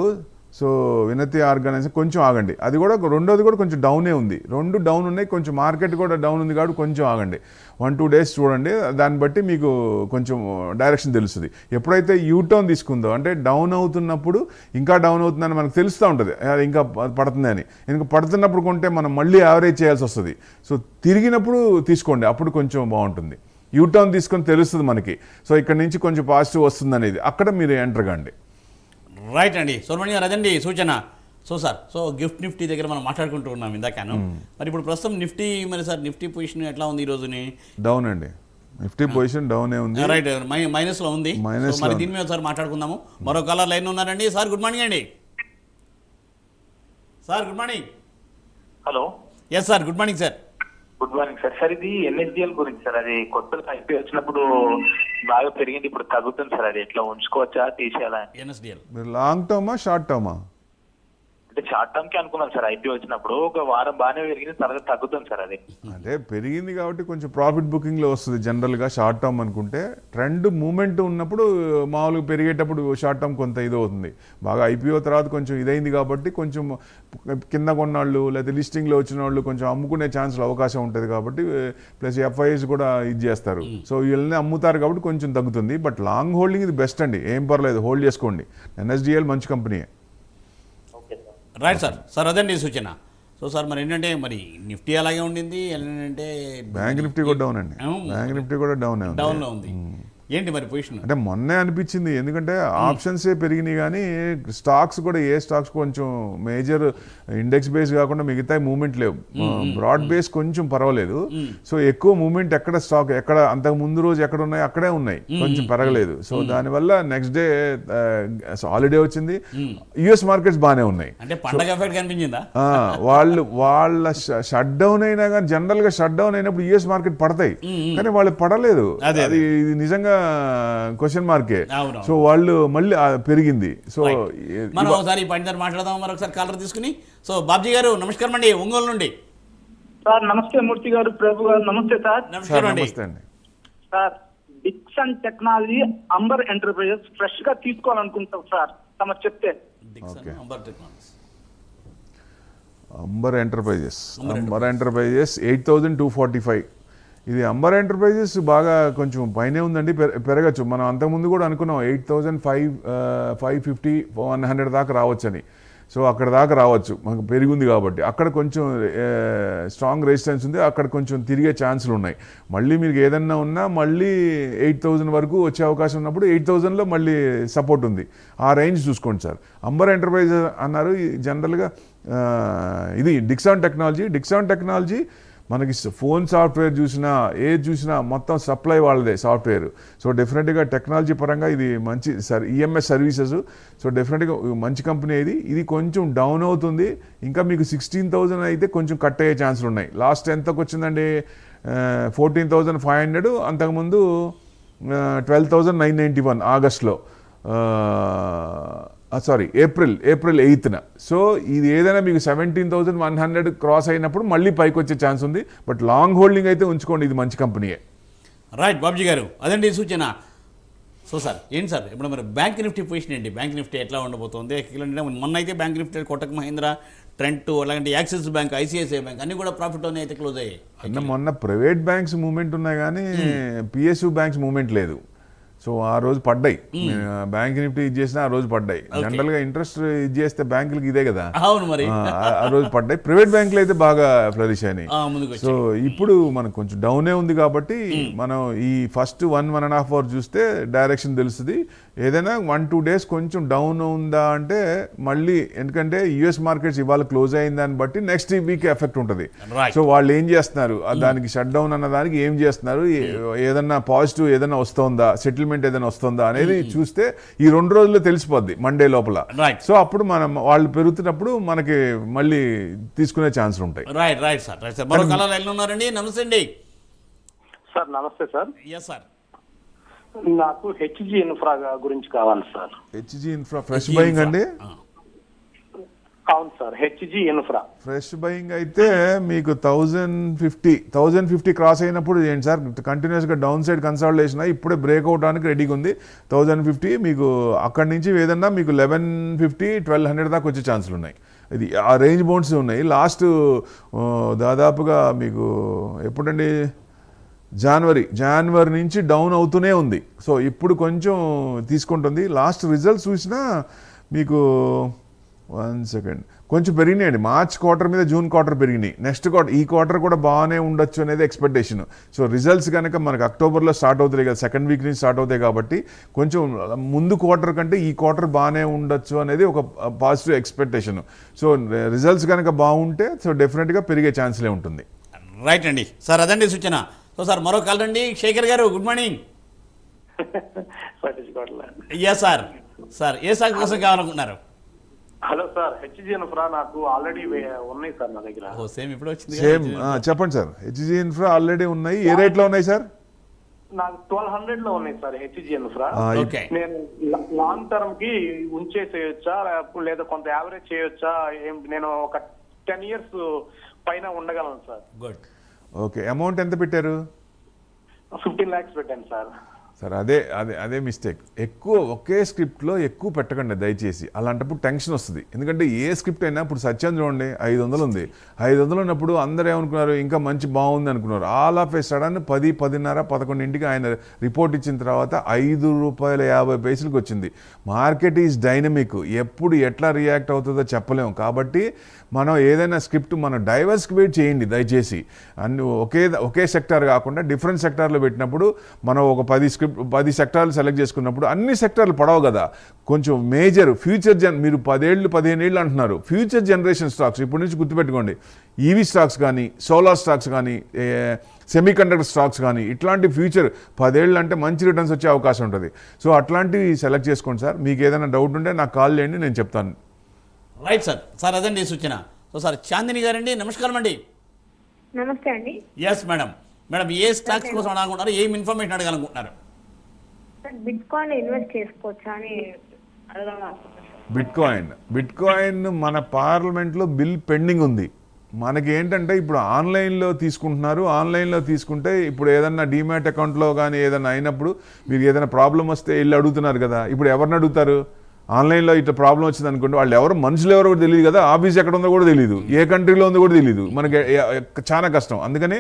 సో వినతి ఆర్గానిక్స్ కొంచెం ఆగండి. అది కూడా రెండోది కూడా కొంచెం డౌనే ఉంది. 2 డౌన్ ఉన్నాయి, కొంచెం మార్కెట్ కూడా డౌన్ ఉంది కాబట్టి కొంచెం ఆగండి. 1-2 days చూడండి, దాన్ని బట్టి మీకు కొంచెం డైరెక్షన్ తెలుస్తుంది. ఎప్పుడైతే యూటర్న్ తీసుకుందో అంటే డౌన్ అవుతున్నప్పుడు ఇంకా డౌన్ అవుతుందని మనకు తెలుస్తూ ఉంటుంది, ఇంకా పడుతుంది అని. ఇంకా పడుతున్నప్పుడు కొంటే మనం మళ్ళీ యావరేజ్ చేయాల్సి వస్తుంది. సో తిరిగినప్పుడు తీసుకోండి, అప్పుడు కొంచెం బాగుంటుంది. యూటర్న్ తీసుకొని తెలుస్తుంది మనకి. సో ఇక్కడ నుంచి కొంచెం పాజిటివ్ వస్తుంది అనేది, అక్కడ మీరు ఎంటర్ కండి. రైట్ అండి సుబ్రహ్మణ్యం గారు, అదండి సూచన. So sir, so gift Nifty దగ్గర మనం మాట్లాడుకుంటూ ఉన్నాం ఇందాకను. మరి ఇప్పుడు ప్రస్తుతం నిఫ్టీ, మరి సార్ నిఫ్టీ పొజిషన్ ఎట్లా ఉంది ఈ రోజుని? డౌన్ అండి, నిఫ్టీ పొజిషన్ డౌన్ ఉంది. రైట్, మైనస్లో ఉంది. మరి దీని మీద సార్ మాట్లాడుకుందాము. మరో కాలర్ లైన్ ఉన్నారండి. సార్ గుడ్ మార్నింగ్ అండి. Sir good morning. Hello. Yes sir, good morning sir. Good morning sir. Sir ఇది NSDL గురించి సార్. అది కొత్తగా ఐపీ వచ్చినప్పుడు బాగా పెరిగింది, ఇప్పుడు తగ్గుతుంది సార్. అది ఎట్లా ఉంచుకోవచ్చా తీసేయాలా? NSDL మీరు లాంగ్ టర్మా షార్ట్ టర్మా? అంటే షార్ట్ టర్మ్ కి అనుకున్నాం సార్. ఐపీ వచ్చినప్పుడు ఒక వారం బాగానే పెరిగింది, తర్వాత తగ్గుతుంది సార్. అది అంటే పెరిగింది కాబట్టి కొంచెం ప్రాఫిట్ బుకింగ్ లో వస్తుంది జనరల్గా షార్ట్ టర్మ్ అనుకుంటే. ట్రెండ్ మూమెంట్ ఉన్నప్పుడు మామూలుగా పెరిగేటప్పుడు షార్ట్ టర్మ్ కొంత ఇది అవుతుంది. బాగా ఐపీఓ తర్వాత కొంచెం ఇదైంది కాబట్టి కొంచెం కింద కొన్నాళ్ళు లేదా లిస్టింగ్లో వచ్చిన వాళ్ళు కొంచెం అమ్ముకునే ఛాన్స్లో అవకాశం ఉంటుంది కాబట్టి, ప్లస్ FIs కూడా ఇది చేస్తారు. సో వీళ్ళని అమ్ముతారు కాబట్టి కొంచెం తగ్గుతుంది. బట్ లాంగ్ హోల్డింగ్ ఇది బెస్ట్ అండి, ఏం పర్లేదు, హోల్డ్ చేసుకోండి. NSDL మంచి కంపెనీయే. Right sir. సార్ అదండి సూచన. సో సో సార్ మరి ఏంటంటే మరి నిఫ్టీ అలాగే ఉండింది ఏంటంటే బ్యాంక్ నిఫ్టీ కూడా డౌన్ అండి, బ్యాంక్ నిఫ్టీ కూడా డౌన్లో ఉంది. ఏంటి మరి పొజిషన్? అంటే మొన్నే అనిపించింది, ఎందుకంటే ఆప్షన్సే పెరిగినాయి కానీ స్టాక్స్ కూడా ఏ స్టాక్స్ కొంచెం మేజర్ ఇండెక్స్ బేస్ కాకుండా మిగతా మూవ్మెంట్ లేవు. బ్రాడ్ బేస్ కొంచెం పర్వాలేదు. సో ఎక్కువ మూవ్మెంట్ ఎక్కడ స్టాక్ ఎక్కడ అంతకు ముందు రోజు ఎక్కడ ఉన్నాయి అక్కడే ఉన్నాయి, కొంచెం పెరగలేదు. సో దానివల్ల నెక్స్ట్ డే హాలిడే వచ్చింది, యుఎస్ మార్కెట్స్ బాగానే ఉన్నాయి. అంటే పండగ ఎఫెక్ట్ కనిపించిందా? వాళ్ళ షట్ డౌన్ అయినా కానీ జనరల్ గా షట్ డౌన్ అయినప్పుడు యుఎస్ మార్కెట్ పడతాయి, కానీ వాళ్ళు పడలేదు. అది ఇది నిజంగా క్వశ్చన్ మార్కే. సో వాళ్ళు మళ్ళీ పెరిగింది. సో మనం ఒకసారి పండితారు మాట్లాడదాం, మరొకసారి కాలర్ తీసుకుని. సో బాబ్జీ గారు నమస్కారం అండి, ఒంగోలు నుండి. సార్ నమస్తే మూర్తి గారు, ప్రభు గారు నమస్తే సార్. నమస్కారం అండి. Sir Dixon technology Amber enterprises fresh గా తీసుకోవాలనుకుంటాం సార్, తమ చెప్తే. Amber enterprises 8,245. ఇది అంబర్ ఎంటర్ప్రైజెస్ బాగా కొంచెం పైనే ఉందండి, పెరగచ్చు. మనం అంతకుముందు కూడా అనుకున్నాం 8,550, 100 దాకా రావచ్చని. సో అక్కడ దాకా రావచ్చు, మనకు పెరిగింది కాబట్టి. అక్కడ కొంచెం స్ట్రాంగ్ రెసిస్టెన్స్ ఉంది, అక్కడ కొంచెం తిరిగే ఛాన్సులు ఉన్నాయి. మళ్ళీ మీకు ఏదన్నా ఉన్నా మళ్ళీ 8,000 వరకు వచ్చే అవకాశం ఉన్నప్పుడు 8,000లో మళ్ళీ సపోర్ట్ ఉంది. ఆ రేంజ్ చూసుకోండి సార్. అంబర్ ఎంటర్ప్రైజ్ అన్నారు జనరల్గా. ఇది డిక్సాన్ టెక్నాలజీ మనకి ఫోన్ సాఫ్ట్వేర్ చూసినా ఏది చూసినా మొత్తం సప్లై వాళ్ళదే సాఫ్ట్వేర్. సో డెఫినెట్గా టెక్నాలజీ పరంగా ఇది మంచి ఈఎంఎస్ సర్వీసెస్. సో డెఫినెట్గా మంచి కంపెనీ ఇది కొంచెం డౌన్ అవుతుంది. ఇంకా మీకు 16,000 అయితే కొంచెం కట్ అయ్యే ఛాన్సులు ఉన్నాయి. లాస్ట్ ఎంతకు వచ్చిందండి? 14,500. అంతకుముందు 12,991 ఆగస్ట్లో, సారీ ఏప్రిల్ 8న. సో ఇది ఏదైనా మీకు 17,100 క్రాస్ అయినప్పుడు మళ్ళీ పైకి వచ్చే ఛాన్స్ ఉంది. బట్ లాంగ్ హోల్డింగ్ అయితే ఉంచుకోండి, ఇది మంచి కంపెనీయే. రైట్ బాబ్జీ గారు, అదండి సూచన. సో సార్ ఏంటి సార్ ఇప్పుడు మరి బ్యాంక్ నిఫ్టీ పొజిషన్ ఏంటి? బ్యాంక్ నిఫ్టీ ఎట్లా ఉండబోతుంది? మొన్న అయితే bank Nifty Kotak Mahindra, Trent, అలాంటి యాక్సిస్ బ్యాంక్, ఐసిఐసిఐ బ్యాంక్ అన్ని కూడా ప్రాఫిట్లోనే అయితే క్లోజ్ అయ్యాయి. మొన్న ప్రైవేట్ బ్యాంక్స్ మూవ్మెంట్ ఉన్నాయి కానీ పిఎస్యు బ్యాంక్స్ మూవ్మెంట్ లేదు. సో ఆ రోజు పడ్డాయి. బ్యాంక్ నిఫ్టీ ఇది చేసినా ఆ రోజు పడ్డాయి. జనరల్ గా ఇంట్రెస్ట్ ఇది చేస్తే బ్యాంకులకి ఇదే కదా, అవును మరి. ఆ రోజు పడ్డాయి. ప్రైవేట్ బ్యాంకులు అయితే బాగా ఫ్లరిష్ అయినాయి. సో ఇప్పుడు మనకు కొంచెం డౌనే ఉంది కాబట్టి మనం ఈ ఫస్ట్ 1.5 అవర్ చూస్తే డైరెక్షన్ తెలుస్తుంది. ఏదైనా 1-2 డేస్ కొంచెం డౌన్ ఉందా అంటే మళ్ళీ, ఎందుకంటే యుఎస్ మార్కెట్స్ ఇవాళ క్లోజ్ అయిన దాన్ని బట్టి నెక్స్ట్ వీక్ ఎఫెక్ట్ ఉంటుంది. సో వాళ్ళు ఏం చేస్తున్నారు, దానికి షట్ డౌన్ అన్న దానికి ఏం చేస్తున్నారు, ఏదన్నా పాజిటివ్ ఏదైనా వస్తుందా, సెటిల్మెంట్ ఏదైనా వస్తుందా అనేది చూస్తే ఈ 2 రోజుల్లో తెలిసిపోద్ది, మండే లోపల. సో అప్పుడు మనం వాళ్ళు పెరుగుతున్నప్పుడు మనకి మళ్ళీ తీసుకునే ఛాన్స్ ఉంటాయి. Right sir. మరో కలర్ ఎల్లు ఉన్నారండి. నమస్తే అండి సార్. నమస్తే సార్. Yes sir. నాకు హెచ్జి ఇన్ఫ్రా గురించి కావాలి sir. HG infra fresh buying అండి? అవును sir, HG infra fresh buying అయితే మీకు 1,050 క్రాస్ అయినప్పుడు ఏంటి సార్, కంటిన్యూస్గా డౌన్ సైడ్ కన్సాలిడేషన్ అయ్యి ఇప్పుడే బ్రేక్ అవడానికి రెడీగా ఉంది. 1,050 మీకు అక్కడి నుంచి ఏదన్నా మీకు 1150, 1,200 దాకా వచ్చే ఛాన్సులు ఉన్నాయి. ఇది ఆ రేంజ్ బౌండ్స్ ఉన్నాయి. లాస్ట్ దాదాపుగా మీకు ఎప్పుడండి, జనవరి నుంచి డౌన్ అవుతూనే ఉంది. సో ఇప్పుడు కొంచెం తీసుకుంటుంది. లాస్ట్ రిజల్ట్స్ చూసినా మీకు 1 సెకండ్ కొంచెం పెరిగినాయండి. మార్చ్ క్వార్టర్ మీద జూన్ క్వార్టర్ పెరిగినాయి. నెక్స్ట్ క్వార్టర్, ఈ క్వార్టర్ కూడా బాగానే ఉండొచ్చు అనేది ఎక్స్పెక్టేషన్. సో రిజల్ట్స్ కనుక మనకు అక్టోబర్లో స్టార్ట్ అవుతాయి కదా, సెకండ్ వీక్ నుంచి స్టార్ట్ అవుతాయి కాబట్టి కొంచెం ముందు క్వార్టర్ కంటే ఈ క్వార్టర్ బాగానే ఉండొచ్చు అనేది ఒక పాజిటివ్ ఎక్స్పెక్టేషన్. సో రిజల్ట్స్ కనుక బాగుంటే సో డెఫినెట్గా పెరిగే ఛాన్స్లే ఉంటుంది. రైట్ అండి సార్, అదండి సూచన. సో సార్ మరో కాల్ అండి. శేఖర్ గారు గుడ్ మార్నింగ్. సార్ ఏ స్టాక్ కోసం కావాలనుకుంటున్నారు? హలో సార్, హెచ్జి ఇన్ఫ్రా నాకు ఆల్రెడీ ఉన్నాయి సార్ నా దగ్గర. సేమ్ ఇప్పుడు వచ్చింది. చెప్పండి సార్. హెచ్జి ఇన్ఫ్రా ఆల్రెడీ ఉన్నాయి. ఏ రేట్ లో ఉన్నాయి సార్? నాకు 1,200 లో ఉన్నాయి సార్ హెచ్జి ఇన్ఫ్రా. నేను లాంగ్ టర్మ్ కి ఉంచేసేయొచ్చా లేదా కొంత యావరేజ్ చేయొచ్చా? నేను ఒక 10 years పైన ఉండగలను సార్. గుడ్. ఓకే, అమౌంట్ ఎంత పెట్టారు? 15 lakhs పెట్టాను సార్. సార్ అదే మిస్టేక్. ఎక్కువ ఒకే స్క్రిప్ట్లో ఎక్కువ పెట్టకండి దయచేసి. అలాంటప్పుడు టెన్షన్ వస్తుంది. ఎందుకంటే ఏ స్క్రిప్ట్ అయినా ఇప్పుడు సత్యం చూడండి 500 ఉంది. 500 ఉన్నప్పుడు అందరూ ఏమనుకున్నారు, ఇంకా మంచి బాగుంది అనుకున్నారు. ఆల్ ఆఫ్ ఏ సడన్ 10, 10:30, 11ంటికి ఆయన రిపోర్ట్ ఇచ్చిన తర్వాత ₹5.50 వచ్చింది. మార్కెట్ ఈజ్ డైనమిక్, ఎప్పుడు ఎట్లా రియాక్ట్ అవుతుందో చెప్పలేము. కాబట్టి మనం ఏదైనా స్క్రిప్ట్ మనం డైవర్సిఫై చేయండి దయచేసి. అన్ని ఒకే సెక్టార్ కాకుండా డిఫరెంట్ సెక్టార్లో పెట్టినప్పుడు మనం ఒక 10 సెక్టార్లు సెలెక్ట్ చేసుకున్నప్పుడు అన్ని సెక్టార్లు పడవు కదా. కొంచెం మేజర్ ఫ్యూచర్ మీరు 10 ఏళ్ళు 15 ఏళ్ళు అంటున్నారు. ఫ్యూచర్ జనరేషన్ స్టాక్స్ ఇప్పటి నుంచి గుర్తుపెట్టుకోండి. ఈవీ స్టాక్స్ కానీ, సోలార్ స్టాక్స్ కానీ, సెమీకండక్టర్ స్టాక్స్ కానీ, ఇట్లాంటి ఫ్యూచర్ 10 ఏళ్ళు అంటే మంచి రిటర్న్స్ వచ్చే అవకాశం ఉంటుంది. సో అట్లాంటివి సెలెక్ట్ చేసుకోండి సార్. మీకు ఏదైనా డౌట్ ఉంటే నాకు కాల్ చేయండి, నేను చెప్తాను. Right sir. సార్ అదండి సూచన. సో సార్ చాందిని గారండి, నమస్కారం అండి. నమస్తే అండి. Yes madam. మేడం ఏ స్టాక్స్ కోసం అడగాలనుకుంటున్నారు, ఏం ఇన్ఫర్మేషన్ అడగాలనుకుంటున్నారు? బిట్ కాయిన్ ఇన్వెస్ట్ చేసుకోవచ్చా అని బిట్ కాయిన్ మన పార్లమెంట్లో బిల్ పెండింగ్ ఉంది. మనకి ఏంటంటే ఇప్పుడు ఆన్లైన్లో తీసుకుంటున్నారు. ఆన్లైన్లో తీసుకుంటే ఇప్పుడు ఏదన్నా డీమ్యాట్ అకౌంట్లో కానీ ఏదైనా అయినప్పుడు మీరు ఏదైనా ప్రాబ్లం వస్తే వెళ్ళి అడుగుతున్నారు కదా. ఇప్పుడు ఎవరిని అడుగుతారు? ఆన్లైన్లో ఇట్లా ప్రాబ్లం వచ్చింది అనుకోండి, వాళ్ళు మనుషులు ఎవరో కూడా తెలియదు కదా. ఆఫీస్ ఎక్కడ ఉందో కూడా తెలియదు, ఏ కంట్రీలో ఉందో కూడా తెలియదు. మనకి చాలా కష్టం. అందుకని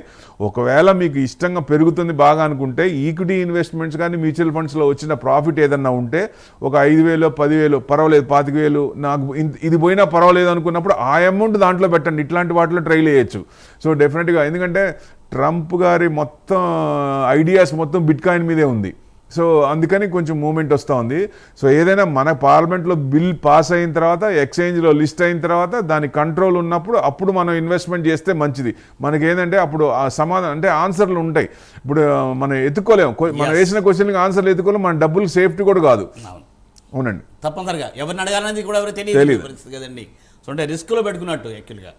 ఒకవేళ మీకు ఇష్టంగా పెరుగుతుంది బాగా అనుకుంటే ఈక్విటీ ఇన్వెస్ట్మెంట్స్ కానీ మ్యూచువల్ ఫండ్స్లో వచ్చిన ప్రాఫిట్ ఏదన్నా ఉంటే ఒక 5,000, 10,000 పర్వాలేదు, 25,000 నాకు ఇది పోయినా పర్వాలేదు అనుకున్నప్పుడు ఆ అమౌంట్ దాంట్లో పెట్టండి. ఇట్లాంటి వాటిలో ట్రైల్ చేయొచ్చు. సో డెఫినెట్గా, ఎందుకంటే ట్రంప్ గారి మొత్తం ఐడియాస్ మొత్తం బిట్ కాయిన్ మీదే ఉంది. సో అందుకని కొంచెం మూమెంట్ వస్తూ ఉంది. సో ఏదైనా మన పార్లమెంట్లో బిల్ పాస్ అయిన తర్వాత, ఎక్స్చేంజ్లో లిస్ట్ అయిన తర్వాత, దాని కంట్రోల్ ఉన్నప్పుడు అప్పుడు మనం ఇన్వెస్ట్మెంట్ చేస్తే మంచిది. మనకి ఏంటంటే అప్పుడు ఆ సమాధానం అంటే ఆన్సర్లు ఉంటాయి. ఇప్పుడు మనం ఎత్తుకోలేము, మనం వేసిన క్వశ్చన్కి ఆన్సర్లు ఎత్తుకోలేము, మన డబ్బులు సేఫ్టీ కూడా కాదు. అవునండి, తప్పనిసరిగా ఎవరిని అడగాలనేది కూడా ఎవరు తెలియదు పరిస్థితి కదండి. సో అంటే రిస్క్లో పెట్టుకున్నట్టు యాక్చువల్గా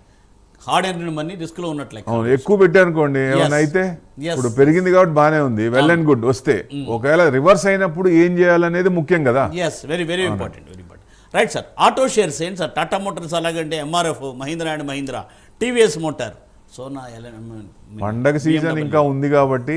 హార్డ్ ఎర్న్ మనీ రిస్క్లో ఉన్నట్లే. అవును, ఎక్కువ పెట్టారనుకోండి ఏమైనా అయితే, ఇప్పుడు పెరిగింది కాబట్టి బాగానే ఉంది, వెల్ అండ్ గుడ్. వస్తే ఒకవేళ రివర్స్ అయినప్పుడు ఏం చేయాలనేది ముఖ్యం కదా. Yes, very very important, very important. Right sir. Auto shares ఏంటి సార్? టాటా మోటార్స్, అలాగంటే MRF, Mahindra and Mahindra, TVS motor, Sona, పండగ సీజన్ ఇంకా ఉంది కాబట్టి,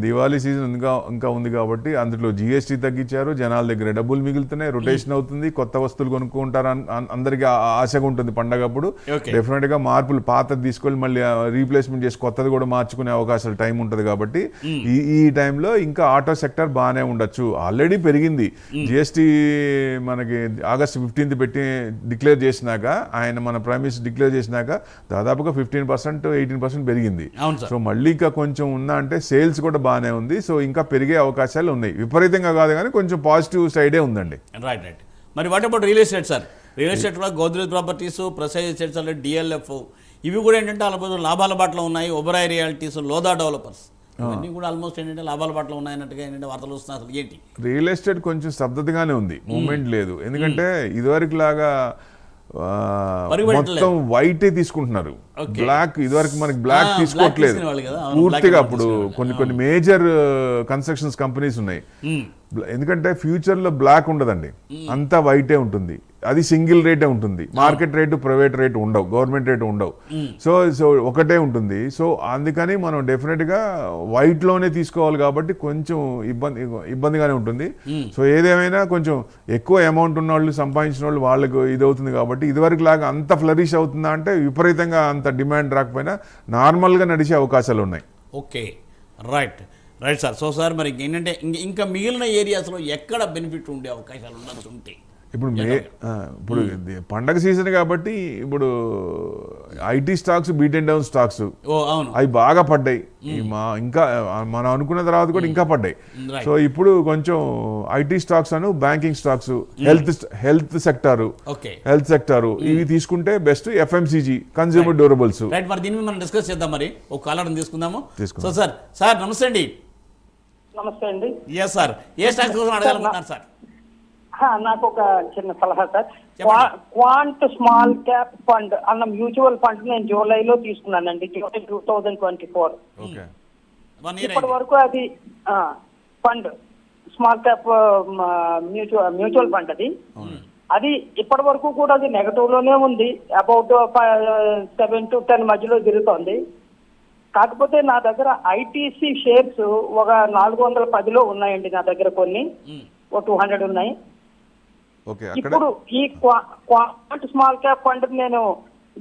దివాళీ సీజన్ ఇంకా ఉంది కాబట్టి అందులో జిఎస్టీ తగ్గించారు. జనాల దగ్గర డబ్బులు మిగులుతున్నాయి, రొటేషన్ అవుతుంది, కొత్త వస్తువులు కొనుక్కుంటారు, అందరికీ ఆశగా ఉంటుంది పండగప్పుడు. డెఫినెట్ గా మార్పులు, పాతది తీసుకొని మళ్ళీ రీప్లేస్మెంట్ చేసి కొత్తది కూడా మార్చుకునే అవకాశాలు టైం ఉంటుంది కాబట్టి ఈ టైంలో ఇంకా ఆటో సెక్టర్ బాగానే ఉండొచ్చు. ఆల్రెడీ పెరిగింది. జిఎస్టీ మనకి ఆగస్ట్ 15th పెట్టి డిక్లేర్ చేసినాక, ఆయన మన ప్రైమ్ మినిస్టర్ డిక్లేర్ చేసినాక దాదాపుగా 15%, 18% పెరిగింది. సో మళ్ళీ ఇంకా కొంచెం ఉందా అంటే సేల్స్ కూడా బాగానే ఉంది. సో ఇంకా పెరిగే అవకాశాలు ఉన్నాయి. విపరీతంగా కాదు కానీ కొంచెం పాజిటివ్ సైడే ఉందండి. Right right. మరి what about real estate sir? Real estate కూడా గోద్రేజ్ ప్రాపర్టీస్, ప్రసాద్ ఎస్టేట్స్, అలాగే డిఎల్ఎఫ్, ఇవి కూడా ఏంటంటే లాభాల బాటలో ఉన్నాయి. ఒబరాయ్ రియాలిటీస్, లోదా డెవలపర్స్, ఇవన్నీ కూడా ఆల్మోస్ట్ ఏంటంటే లాభాల బాటలో ఉన్నాయన్నట్టుగా ఏంటంటే వార్తలు వస్తున్నాయి. అసలు ఏంటి? రియల్ ఎస్టేట్ కొంచెం స్తబ్దతగానే ఉంది, మూమెంట్ లేదు. ఎందుకంటే ఇదివరకు లాగా మొత్తం వైటే తీసుకుంటున్నారు. బ్లాక్ ఇదివరకు మనకి బ్లాక్ తీసుకోవట్లేదు పూర్తిగా. అప్పుడు కొన్ని మేజర్ కన్స్ట్రక్షన్స్ కంపెనీస్ ఉన్నాయి. ఎందుకంటే ఫ్యూచర్ లో బ్లాక్ ఉండదండి, అంతా వైటే ఉంటుంది. అది సింగిల్ రేటే ఉంటుంది. మార్కెట్ రేటు, ప్రైవేట్ రేటు ఉండవు, గవర్నమెంట్ రేటు ఉండవు. సో ఒకటే ఉంటుంది. సో అందుకని మనం డెఫినెట్ గా వైట్ లోనే తీసుకోవాలి కాబట్టి కొంచెం ఇబ్బందిగానే ఉంటుంది. సో ఏదేమైనా కొంచెం ఎక్కువ అమౌంట్ ఉన్న వాళ్ళు, సంపాదించిన వాళ్ళు, వాళ్ళకు ఇది అవుతుంది కాబట్టి ఇదివరకు లాగా అంత ఫ్లరిష్ అవుతుందా అంటే విపరీతంగా అంత డిమాండ్ రాకపోయినా నార్మల్గా నడిచే అవకాశాలు ఉన్నాయి. Okay, right right sir. So sir మరి ఏంటంటే ఇంకా మిగిలిన ఏరియాస్లో ఎక్కడ బెనిఫిట్ ఉండే అవకాశాలు ఉండొచ్చు ఉంటే? ఇప్పుడు పండగ సీజన్ కాబట్టి ఇప్పుడు IT stocks, beat and down stocks అవి బాగా పడ్డాయి. ఇంకా మనం అనుకున్న తర్వాత కూడా ఇంకా పడ్డాయి. సో ఇప్పుడు కొంచెం IT stocks Anu, banking stocks, health sector ఇవి తీసుకుంటే best. FMCG, consumer durables. Right, మరి దీని మీద మనం డిస్కస్ చేద్దాం. మరి ఒక కాలర్ తీసుకుందాము. సో సార్ నమస్తే అండి. నమస్తే అండి. ఎస్ సార్, ఏ స్టాక్స్ కోసం అడగాలనుకుంటున్నారు సార్? నాకు ఒక చిన్న సలహా sir. Quant small cap fund అన్న మ్యూచువల్ ఫండ్ నేను జూలైలో తీసుకున్నానండి, 2024. ఇప్పటి వరకు అది fund small cap mutual fund అది ఇప్పటి వరకు కూడా అది నెగటివ్ లోనే ఉంది. అబౌట్ 7 to 10 మధ్యలో తిరుగుతోంది. కాకపోతే నా దగ్గర ఐటీసీ షేర్స్ ఒక 410లో ఉన్నాయండి నా దగ్గర కొన్ని, ఒక 200 ఉన్నాయి. ఓకే, ఇప్పుడు ఈ క్వాంట్ స్మాల్ క్యాప్ ఫండ్ నేను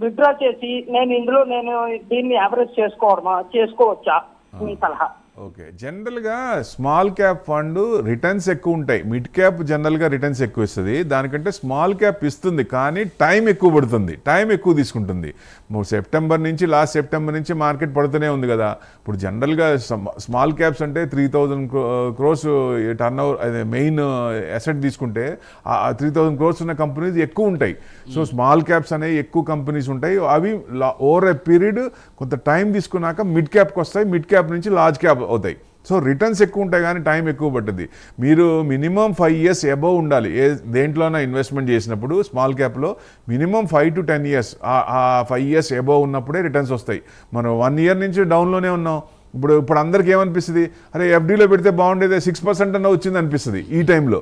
విత్డ్రా చేసి నేను దీన్ని యావరేజ్ చేసుకోవచ్చా, మీ సలహా? ఓకే, జనరల్గా స్మాల్ క్యాప్ ఫండ్ రిటర్న్స్ ఎక్కువ ఉంటాయి. మిడ్ క్యాప్ జనరల్గా రిటర్న్స్ ఎక్కువ ఇస్తుంది, దానికంటే స్మాల్ క్యాప్ ఇస్తుంది కానీ టైం ఎక్కువ పడుతుంది, టైం ఎక్కువ తీసుకుంటుంది. లాస్ట్ సెప్టెంబర్ నుంచి మార్కెట్ పడుతూనే ఉంది కదా. ఇప్పుడు జనరల్గా స్మాల్ క్యాప్స్ అంటే 3000 crores టర్న్ ఓవర్, అదే మెయిన్ అసెట్ తీసుకుంటే 3000 crores ఉన్న కంపెనీస్ ఎక్కువ ఉంటాయి. సో స్మాల్ క్యాప్స్ అనేవి ఎక్కువ కంపెనీస్ ఉంటాయి. అవి ఓవర్ ఎ పీరియడ్ కొంత టైం తీసుకున్నాక మిడ్ క్యాప్కి వస్తాయి, మిడ్ క్యాప్ నుంచి లార్జ్ క్యాప్ అవుతాయి. సో రిటర్న్స్ ఎక్కువ ఉంటాయి కానీ టైం ఎక్కువ పడుతుంది. మీరు మినిమం 5 years అబవ్ ఉండాలి దేంట్లోనైనా ఇన్వెస్ట్మెంట్ చేసినప్పుడు. స్మాల్ క్యాప్లో మినిమం 5 to 10 years, ఆ 5 years అబవ్ ఉన్నప్పుడే రిటర్న్స్ వస్తాయి. మనం 1 year నుంచి డౌన్లోనే ఉన్నాం. ఇప్పుడు అందరికీ ఏమనిపిస్తుంది, అరే ఎఫ్డీలో పెడితే బాగుండేది, 6% అన్న వచ్చింది అనిపిస్తుంది ఈ టైంలో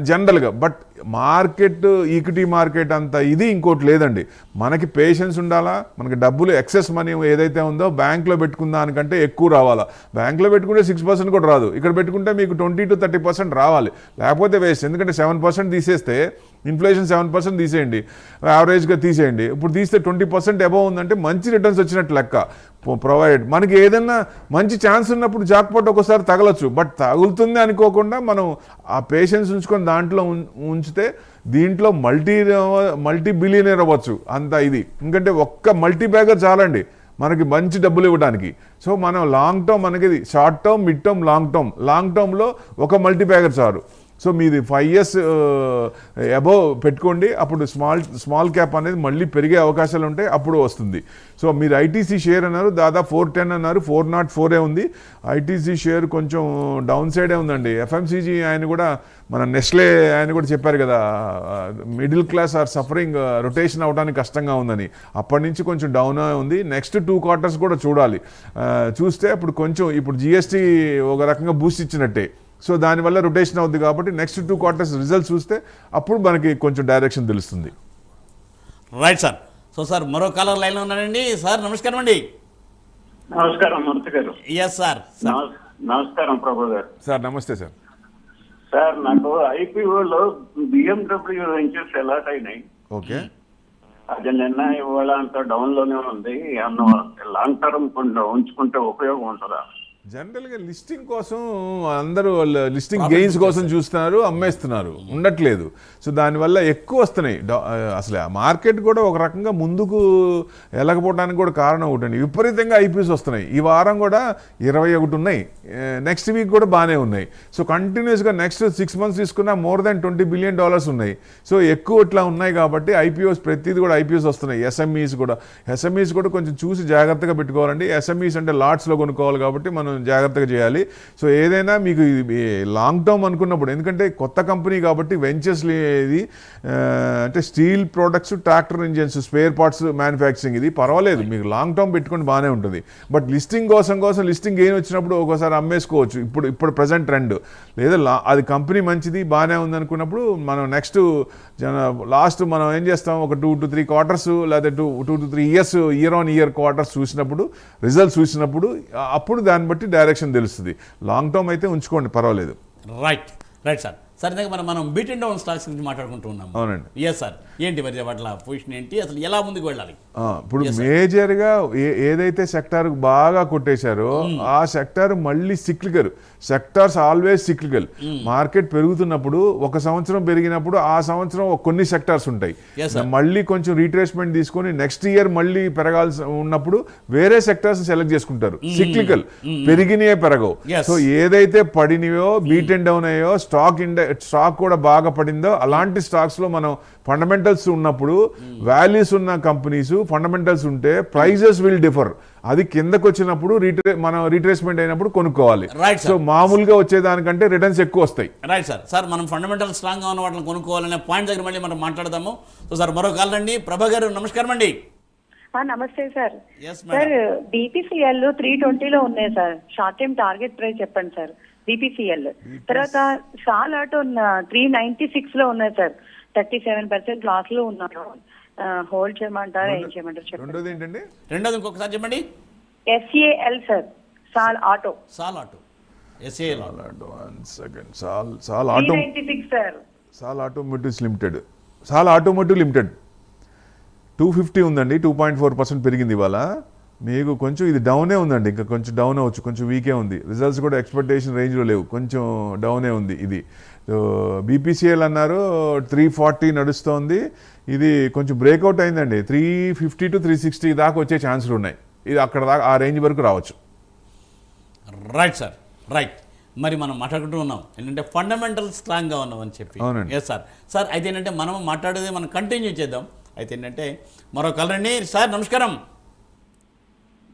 జనరల్గా. బట్ మార్కెట్, ఈక్విటీ మార్కెట్ అంత ఇది ఇంకోటి లేదండి. మనకి పేషెన్స్ ఉండాలా, మనకి డబ్బులు ఎక్సెస్ మనీ ఏదైతే ఉందో బ్యాంక్లో పెట్టుకున్న దానికంటే ఎక్కువ రావాలా. బ్యాంక్లో పెట్టుకుంటే 6% కూడా రాదు, ఇక్కడ పెట్టుకుంటే మీకు 20 to 30% రావాలి, లేకపోతే వేస్ట్. ఎందుకంటే 7% తీసేస్తే, ఇన్ఫ్లేషన్ 7% తీసేయండి, యావరేజ్గా తీసేయండి, ఇప్పుడు తీస్తే 20% అబవ్ ఉందంటే మంచి రిటర్న్స్ వచ్చినట్టు లెక్క. ప్రొవైడ్ మనకి ఏదైనా మంచి ఛాన్స్ ఉన్నప్పుడు జాక్పాట్ ఒకసారి తగలచ్చు, బట్ తగులుతుంది అనుకోకుండా మనం ఆ పేషెన్స్ ఉంచుకొని దాంట్లో ఉంచితే దీంట్లో మల్టీ బిలియనర్ అవ్వచ్చు అంత ఇది. ఎందుకంటే ఒక్క మల్టీ బ్యాగర్ చాలండి మనకి మంచి డబ్బులు ఇవ్వడానికి. సో మనం లాంగ్ టర్మ్, మనకి short term, mid term, long టర్మ్లో ఒక మల్టీ బ్యాగర్ చాలు. సో మీది 5 years అబవ్ పెట్టుకోండి, అప్పుడు స్మాల్ క్యాప్ అనేది మళ్ళీ పెరిగే అవకాశాలు ఉంటాయి, అప్పుడు వస్తుంది. సో మీరు ఐటీసీ షేర్ అన్నారు, దాదాపు 410 అన్నారు, 404 ఉంది. ఐటీసీ షేర్ కొంచెం డౌన్ సైడే ఉందండి. ఎఫ్ఎంసీజీ ఆయన కూడా, మన నెస్లే ఆయన కూడా చెప్పారు కదా, middle class are suffering, rotation అవడానికి కష్టంగా ఉందని. అప్పటి నుంచి కొంచెం డౌన్ ఉంది. నెక్స్ట్ 2 quarters కూడా చూడాలి. చూస్తే అప్పుడు కొంచెం, ఇప్పుడు జిఎస్టీ ఒక రకంగా బూస్ట్ ఇచ్చినట్టే. సో దానివల్ల రొటేషన్ అవుతుంది కాబట్టి నెక్స్ట్ 2 quarters రిజల్ట్స్ చూస్తే అప్పుడు మనకి కొంచెం డైరెక్షన్ తెలుస్తుంది. Right sir. సో సార్ మరో కాలర్ లైన్లో ఉన్నారండి. సార్ నమస్కారం అండి. నమస్కారం మూర్తి గారు. Yes sir. నమస్కారం ప్రభు గారు. సార్ నమస్తే సార్. సార్ నాకు ఐపీఓలో BMW వెంచర్స్ అలాట్ అయినాయి. ఓకే, అది నిన్న ఇవాళ అంత డౌన్ లోనే ఉంది. లాంగ్ టర్మ్ ఉంచుకుంటే ఉపయోగం ఉంటుందా? జనరల్గా లిస్టింగ్ కోసం అందరూ లిస్టింగ్ గెయిన్స్ కోసం చూస్తున్నారు, అమ్మేస్తున్నారు, ఉండట్లేదు. సో దానివల్ల ఎక్కువ వస్తున్నాయి. అసలు ఆ మార్కెట్ కూడా ఒక రకంగా ముందుకు వెళ్ళకపోవడానికి కూడా కారణం ఒకటండి, విపరీతంగా ఐపీఎస్ వస్తున్నాయి. ఈ వారం కూడా 21 ఉన్నాయి, నెక్స్ట్ వీక్ కూడా బాగానే ఉన్నాయి. సో కంటిన్యూస్గా నెక్స్ట్ 6 months తీసుకున్నా more than $20 billion ఉన్నాయి. సో ఎక్కువ ఇట్లా ఉన్నాయి కాబట్టి ఐపీఓస్, ప్రతిదీ కూడా ఐపీఎస్ వస్తున్నాయి. ఎస్ఎంఈస్ కూడా కొంచెం చూసి జాగ్రత్తగా పెట్టుకోవాలండి. ఎస్ఎంఈస్ అంటే లాట్స్లో కొనుక్కోవాలి కాబట్టి మనం జాగ్రత్తగా చేయాలి. సో ఏదైనా మీకు లాంగ్ టర్మ్ అనుకున్నప్పుడు, ఎందుకంటే కొత్త కంపెనీ కాబట్టి వెంచర్స్ ఇది అంటే steel products, tractor engines, spare parts manufacturing, ఇది పర్వాలేదు, మీకు లాంగ్ టర్మ్ పెట్టుకుని బాగానే ఉంటుంది. బట్ లిస్టింగ్ కోసం లిస్టింగ్ గెయిన్ వచ్చినప్పుడు ఒకసారి అమ్మేసుకోవచ్చు. ఇప్పుడు ప్రజెంట్ ట్రెండ్ లేదా అది కంపెనీ మంచిది బాగానే ఉంది అనుకున్నప్పుడు మనం నెక్స్ట్ లాస్ట్ మనం ఏం చేస్తాం, ఒక 2 to 3 quarters లేదా 2 to 3 years, year on year quarters చూసినప్పుడు, రిజల్ట్స్ చూసినప్పుడు అప్పుడు దాన్ని బట్టి డైరెక్షన్ తెలుస్తుంది. లాంగ్ టర్మ్ అయితే ఉంచుకోండి, పర్వాలేదు. Right sir. సార్ ఇందాక మనం బీట్ అండ్ డౌన్ స్టాక్స్ గురించి మాట్లాడుకుంటూ ఉన్నాం. అవునండి. Yes sir. ఏంటి మరి వాటి పొజిషన్ ఏంటి, అసలు ఎలా ముందుకు వెళ్ళాలి? ఇప్పుడు మేజర్గా ఏదైతే సెక్టార్ బాగా కొట్టేశారో ఆ సెక్టార్ మళ్ళీ cyclical. Sectors always cyclical. Market పెరుగుతున్నప్పుడు, ఒక సంవత్సరం పెరిగినప్పుడు ఆ సంవత్సరం కొన్ని సెక్టార్స్ ఉంటాయి, మళ్ళీ కొంచెం రీట్రేస్మెంట్ తీసుకొని నెక్స్ట్ ఇయర్ మళ్ళీ పెరగాల్సి ఉన్నప్పుడు వేరే సెక్టార్స్ సెలెక్ట్ చేసుకుంటారు. సిక్లికల్, పెరిగినవే పెరగవు. సో ఏదైతే పడినవో, బీట్ అండ్ డౌన్ అయ్యో, స్టాక్ కూడా బాగా పడిందో అలాంటి స్టాక్స్ లో మనం ఫండమెంటల్స్ ఉన్నప్పుడు, వాల్యూస్ ఉన్న కంపెనీస్, ఫండమెంటల్స్ ఉంటే ప్రైజెస్ విల్ డిఫర్. అది కిందకు వచ్చినప్పుడు మనం రీట్రేస్మెంట్ అయినప్పుడు కొనుక్కోవాలి. సో మామూలుగా వచ్చేదానికంటే రిటర్న్స్ ఎక్కువ వస్తాయి. Right sir. సార్ మనం ఫండమెంటల్ స్ట్రాంగ్ గా ఉన్న వాటిని కొనుక్కోవాలనే పాయింట్ దగ్గర మళ్ళీ మనం మాట్లాడదాము. సో సార్ మరో కాల్ అండి. ప్రభా గారు నమస్కారం అండి. నమస్తే సార్. సార్ బీపీసీఎల్ 320లో ఉన్నాయి sir. Short time target price చెప్పండి సార్. బీపీసీఎల్ తర్వాత సాల్ ఆటో 396లో ఉన్నాయి సార్. 37% లాస్ లో ఉన్నారు. హోల్డ్ చేయమంటారా, ఏం చేయమంటారు చెప్పండి. రెండోది ఏంటండి? రెండోది ఇంకొకసారి చెప్పండి. SAL సార్, సాల్ ఆటో. సాల్ ఆటో, SAL. One second. సాల్ ఆటో, 396 సార్. సాల్ ఆటోమోటివ్స్ లిమిటెడ్, సాల్ ఆటోమోటివ్ లిమిటెడ్ 250 ఉందండి, 2.4% పెరిగింది ఇవాళ. మీకు కొంచెం ఇది డౌనే ఉందండి, ఇంకా కొంచెం డౌన్ అవ్వచ్చు, కొంచెం వీకే ఉంది. రిజల్ట్స్ కూడా ఎక్స్పెక్టేషన్ రేంజ్లో లేవు, కొంచెం డౌనే ఉంది ఇది. BPCL అన్నారు 340 నడుస్తోంది, ఇది కొంచెం బ్రేక్అవుట్ అయిందండి. 350 to 360 దాకా వచ్చే ఛాన్సులు ఉన్నాయి. ఇది అక్కడ దాకా ఆ రేంజ్ వరకు రావచ్చు. Right sir, right. మరి మనం మాట్లాడుకుంటూ ఉన్నాం ఏంటంటే ఫండమెంటల్ స్ట్రాంగ్గా ఉన్నామని చెప్పి. అవునండి. Yes sir. సార్ అయితే ఏంటంటే మనం మాట్లాడేది మనం కంటిన్యూ చేద్దాం. అయితే ఏంటంటే మరో కలరండి. సార్ నమస్కారం.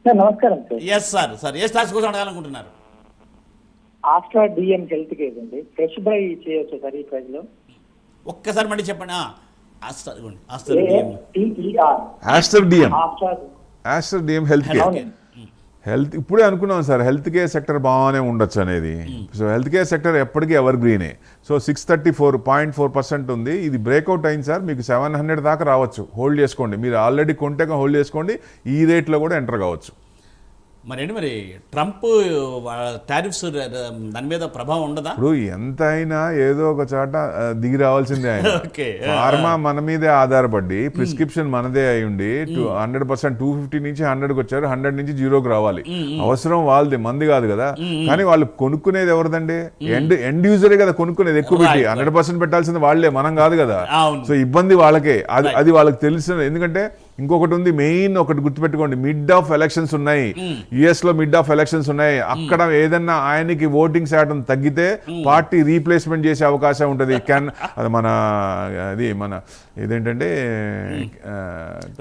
సార్ నమస్కారం సార్. Yes sir. సార్ ఏ స్టాక్స్ కోసం అడగాలనుకుంటున్నారు? ఆస్ట్రా డిఎం హెల్త్ కేర్ అండి, ఫ్రెష్ బై చేయొచ్చు సార్ ఈ ప్రైస్ లో? ఒక్కసారి మళ్ళీ చెప్పండి. Aster DM health care. Health ఇప్పుడే అనుకున్నాం సార్, హెల్త్ కేర్ సెక్టర్ బాగానే ఉండొచ్చు అనేది. సో హెల్త్ కేర్ సెక్టర్ ఎప్పటికీ ఎవర్ గ్రీనే. సో 634.4% ఉంది. ఇది బ్రేక్అవుట్ అయింది సార్, మీకు 700 దాకా రావచ్చు. హోల్డ్ చేసుకోండి, మీరు ఆల్రెడీ కొంటే హోల్డ్ చేసుకోండి, ఈ రేట్లో కూడా ఎంటర్ కావచ్చు. మరి ట్రంప్ టారిఫ్స్ దాని మీద ప్రభావం ఉండదా? ఇప్పుడు ఎంత అయినా ఏదో ఒక చోట దిగి రావాల్సిందే ఆయన. ఫార్మా మన మీదే ఆధారపడి, ప్రిస్క్రిప్షన్ మనదే అయి ఉండి 100% 250 నుంచి 100కి వచ్చారు, 100 నుంచి 0కి రావాలి. అవసరం వాళ్ళది, మంది కాదు కదా. కానీ వాళ్ళు కొనుక్కునేది ఎవరిదండి? ఎండ్ యూజరే కదా కొనుక్కునేది. ఎక్కువ పెట్టి 100% పెట్టాల్సింది వాళ్ళే, మనం కాదు కదా. సో ఇబ్బంది వాళ్ళకే, అది వాళ్ళకి తెలుసు. ఎందుకంటే ఇంకొకటి ఉంది, మెయిన్ ఒకటి గుర్తుపెట్టుకోండి, మిడ్ ఆఫ్ ఎలక్షన్స్ ఉన్నాయి. US లో మిడ్ ఆఫ్ ఎలక్షన్స్ ఉన్నాయి. అక్కడ ఏదన్నా ఆయనకి ఓటింగ్ శాతం తగ్గితే పార్టీ రీప్లేస్మెంట్ చేసే అవకాశం ఉంటుంది. అది మన ఇదేంటంటే